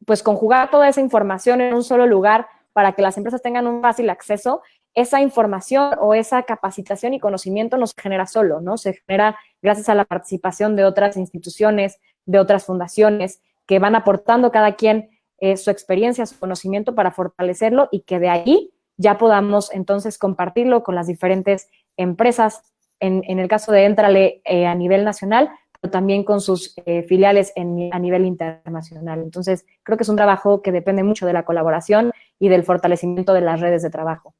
pues conjugar toda esa información en un solo lugar para que las empresas tengan un fácil acceso, esa información o esa capacitación y conocimiento no se genera solo, ¿no? Se genera gracias a la participación de otras instituciones, de otras fundaciones, que van aportando cada quien su experiencia, su conocimiento para fortalecerlo, y que de ahí ya podamos entonces compartirlo con las diferentes empresas, en el caso de Éntrale a nivel nacional, pero también con sus filiales a nivel internacional. Entonces, creo que es un trabajo que depende mucho de la colaboración y del fortalecimiento de las redes de trabajo.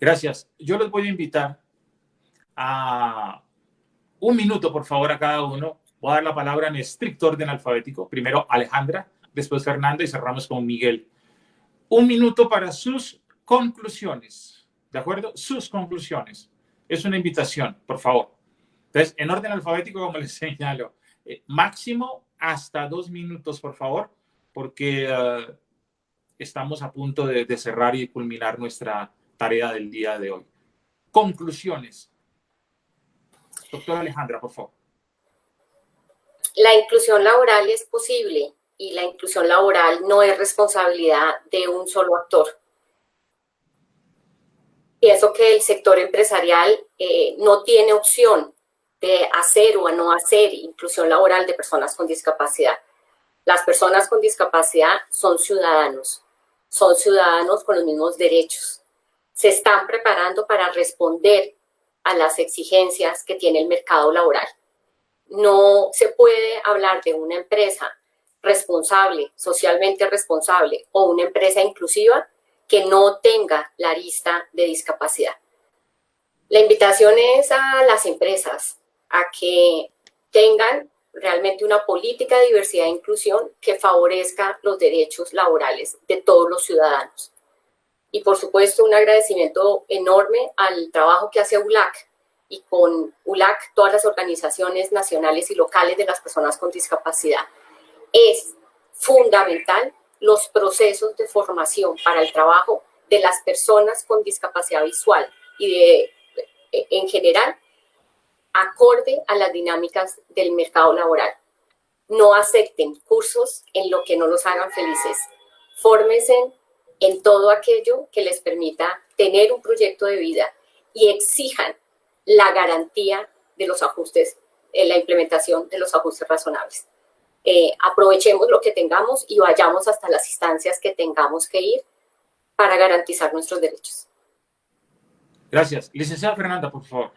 Gracias. Yo les voy a invitar a Un minuto, por favor, a cada uno. Voy a dar la palabra en estricto orden alfabético. Primero Alejandra, después Fernanda y cerramos con Miguel. Un minuto para sus conclusiones. ¿De acuerdo? Sus conclusiones. Es una invitación, por favor. Entonces, en orden alfabético, como les señalo, máximo hasta 2 minutos, por favor, porque estamos a punto de cerrar y culminar nuestra tarea del día de hoy. Conclusiones. Doctora Alejandra, por favor. La inclusión laboral es posible y la inclusión laboral no es responsabilidad de un solo actor. Pienso que el sector empresarial no tiene opción de hacer o no hacer inclusión laboral de personas con discapacidad. Las personas con discapacidad son ciudadanos con los mismos derechos. Se están preparando para responder a las exigencias que tiene el mercado laboral. No se puede hablar de una empresa responsable, socialmente responsable, o una empresa inclusiva que no tenga la arista de discapacidad. La invitación es a las empresas a que tengan realmente una política de diversidad e inclusión que favorezca los derechos laborales de todos los ciudadanos. Y por supuesto, un agradecimiento enorme al trabajo que hace ULAC, y con ULAC todas las organizaciones nacionales y locales de las personas con discapacidad. Es fundamental los procesos de formación para el trabajo de las personas con discapacidad visual y en general, acorde a las dinámicas del mercado laboral. No acepten cursos en lo que no los hagan felices. Fórmense en todo aquello que les permita tener un proyecto de vida y exijan la garantía de los ajustes, la implementación de los ajustes razonables. Aprovechemos lo que tengamos y vayamos hasta las instancias que tengamos que ir para garantizar nuestros derechos. Gracias. Licenciada Fernanda, por favor.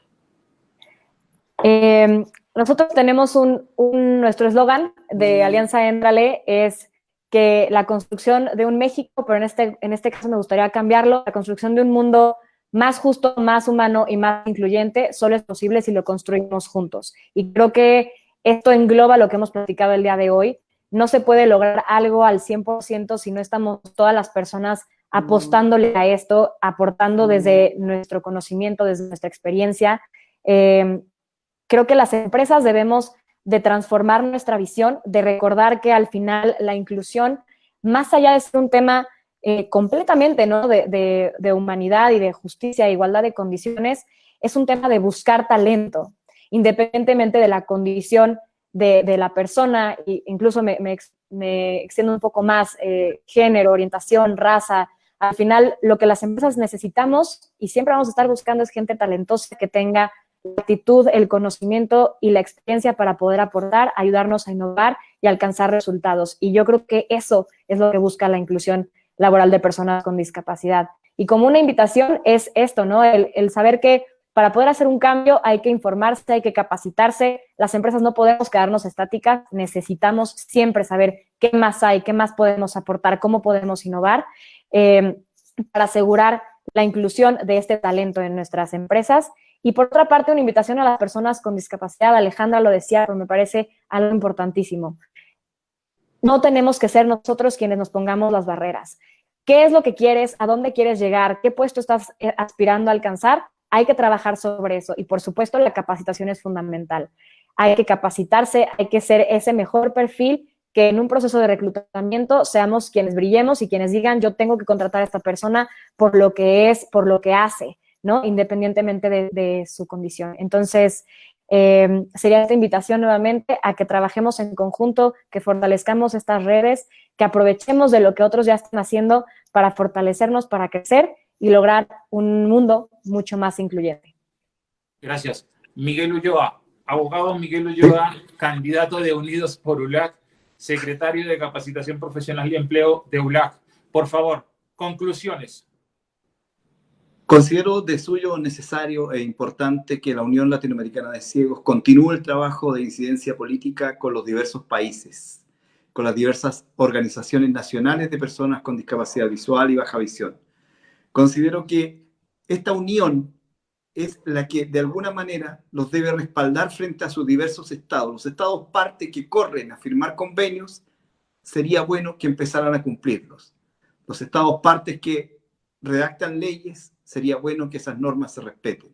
Nosotros tenemos nuestro eslogan de Alianza Éntrale es que la construcción de un México, pero en este caso me gustaría cambiarlo, la construcción de un mundo más justo, más humano y más incluyente solo es posible si lo construimos juntos. Y creo que esto engloba lo que hemos platicado el día de hoy. No se puede lograr algo al 100% si no estamos todas las personas apostándole a esto, aportando desde nuestro conocimiento, desde nuestra experiencia. Creo que las empresas debemos de transformar nuestra visión, de recordar que al final la inclusión, más allá de ser un tema completamente, ¿no?, de humanidad y de justicia e igualdad de condiciones, es un tema de buscar talento, independientemente de la condición de la persona, e incluso me extiendo un poco más, género, orientación, raza. Al final, lo que las empresas necesitamos y siempre vamos a estar buscando es gente talentosa que tenga la actitud, el conocimiento y la experiencia para poder aportar, ayudarnos a innovar y alcanzar resultados. Y yo creo que eso es lo que busca la inclusión laboral de personas con discapacidad. Y como una invitación es esto, ¿no? El saber que para poder hacer un cambio hay que informarse, hay que capacitarse. Las empresas no podemos quedarnos estáticas, necesitamos siempre saber qué más hay, qué más podemos aportar, cómo podemos innovar para asegurar la inclusión de este talento en nuestras empresas. Y por otra parte, una invitación a las personas con discapacidad. Alejandra lo decía, pero me parece algo importantísimo. No tenemos que ser nosotros quienes nos pongamos las barreras. ¿Qué es lo que quieres? ¿A dónde quieres llegar? ¿Qué puesto estás aspirando a alcanzar? Hay que trabajar sobre eso. Y, por supuesto, la capacitación es fundamental. Hay que capacitarse, hay que ser ese mejor perfil que en un proceso de reclutamiento seamos quienes brillemos y quienes digan yo tengo que contratar a esta persona por lo que es, por lo que hace, ¿no? Independientemente de su condición. Entonces, sería esta invitación nuevamente a que trabajemos en conjunto, que fortalezcamos estas redes, que aprovechemos de lo que otros ya están haciendo para fortalecernos, para crecer y lograr un mundo mucho más incluyente. Gracias. Miguel Ulloa, abogado Miguel Ulloa, candidato de Unidos por ULAC, secretario de Capacitación Profesional y Empleo de ULAC. Por favor, conclusiones. Considero de suyo necesario e importante que la Unión Latinoamericana de Ciegos continúe el trabajo de incidencia política con los diversos países, con las diversas organizaciones nacionales de personas con discapacidad visual y baja visión. Considero que esta unión es la que de alguna manera los debe respaldar frente a sus diversos estados. Los estados parte que corren a firmar convenios, sería bueno que empezaran a cumplirlos. Los estados partes que redactan leyes, sería bueno que esas normas se respeten.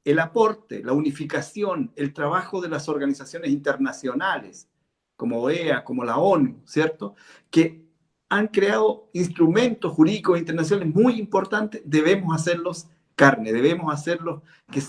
El aporte, la unificación, el trabajo de las organizaciones internacionales, como OEA, como la ONU, ¿cierto?, que han creado instrumentos jurídicos internacionales muy importantes, debemos hacerlos carne, debemos hacerlos que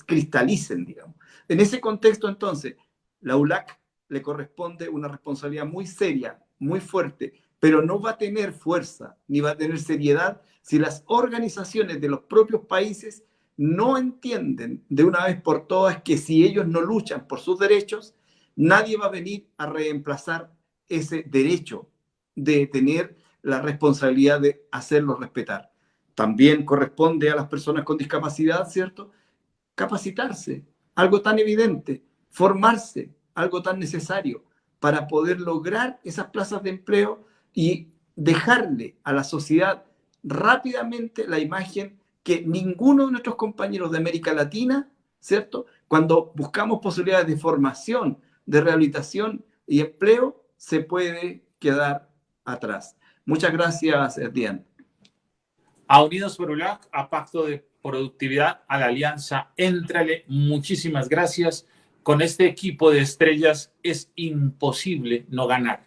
cristalicen, digamos. En ese contexto, entonces, la ULAC le corresponde una responsabilidad muy seria, muy fuerte, pero no va a tener fuerza ni va a tener seriedad si las organizaciones de los propios países no entienden de una vez por todas que si ellos no luchan por sus derechos, nadie va a venir a reemplazar ese derecho de tener la responsabilidad de hacerlo respetar. También corresponde a las personas con discapacidad, ¿cierto?, capacitarse, algo tan evidente, formarse, algo tan necesario para poder lograr esas plazas de empleo y dejarle a la sociedad rápidamente la imagen que ninguno de nuestros compañeros de América Latina, ¿cierto?, cuando buscamos posibilidades de formación, de rehabilitación y empleo, se puede quedar atrás. Muchas gracias, Diane. A Unidos por ULAC, a Pacto de Productividad, a la Alianza Éntrale, muchísimas gracias. Con este equipo de estrellas es imposible no ganar.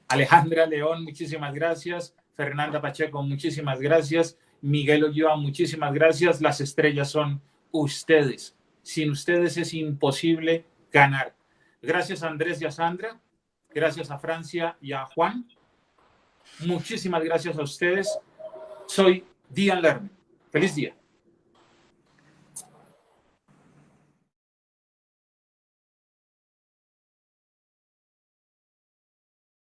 Alejandra León, muchísimas gracias. Fernanda Pacheco, muchísimas gracias. Miguel Ulloa, muchísimas gracias. Las estrellas son ustedes. Sin ustedes es imposible ganar. Gracias a Andrés y a Sandra. Gracias a Francia y a Juan. Muchísimas gracias a ustedes. Soy Dian Lerner. Feliz día.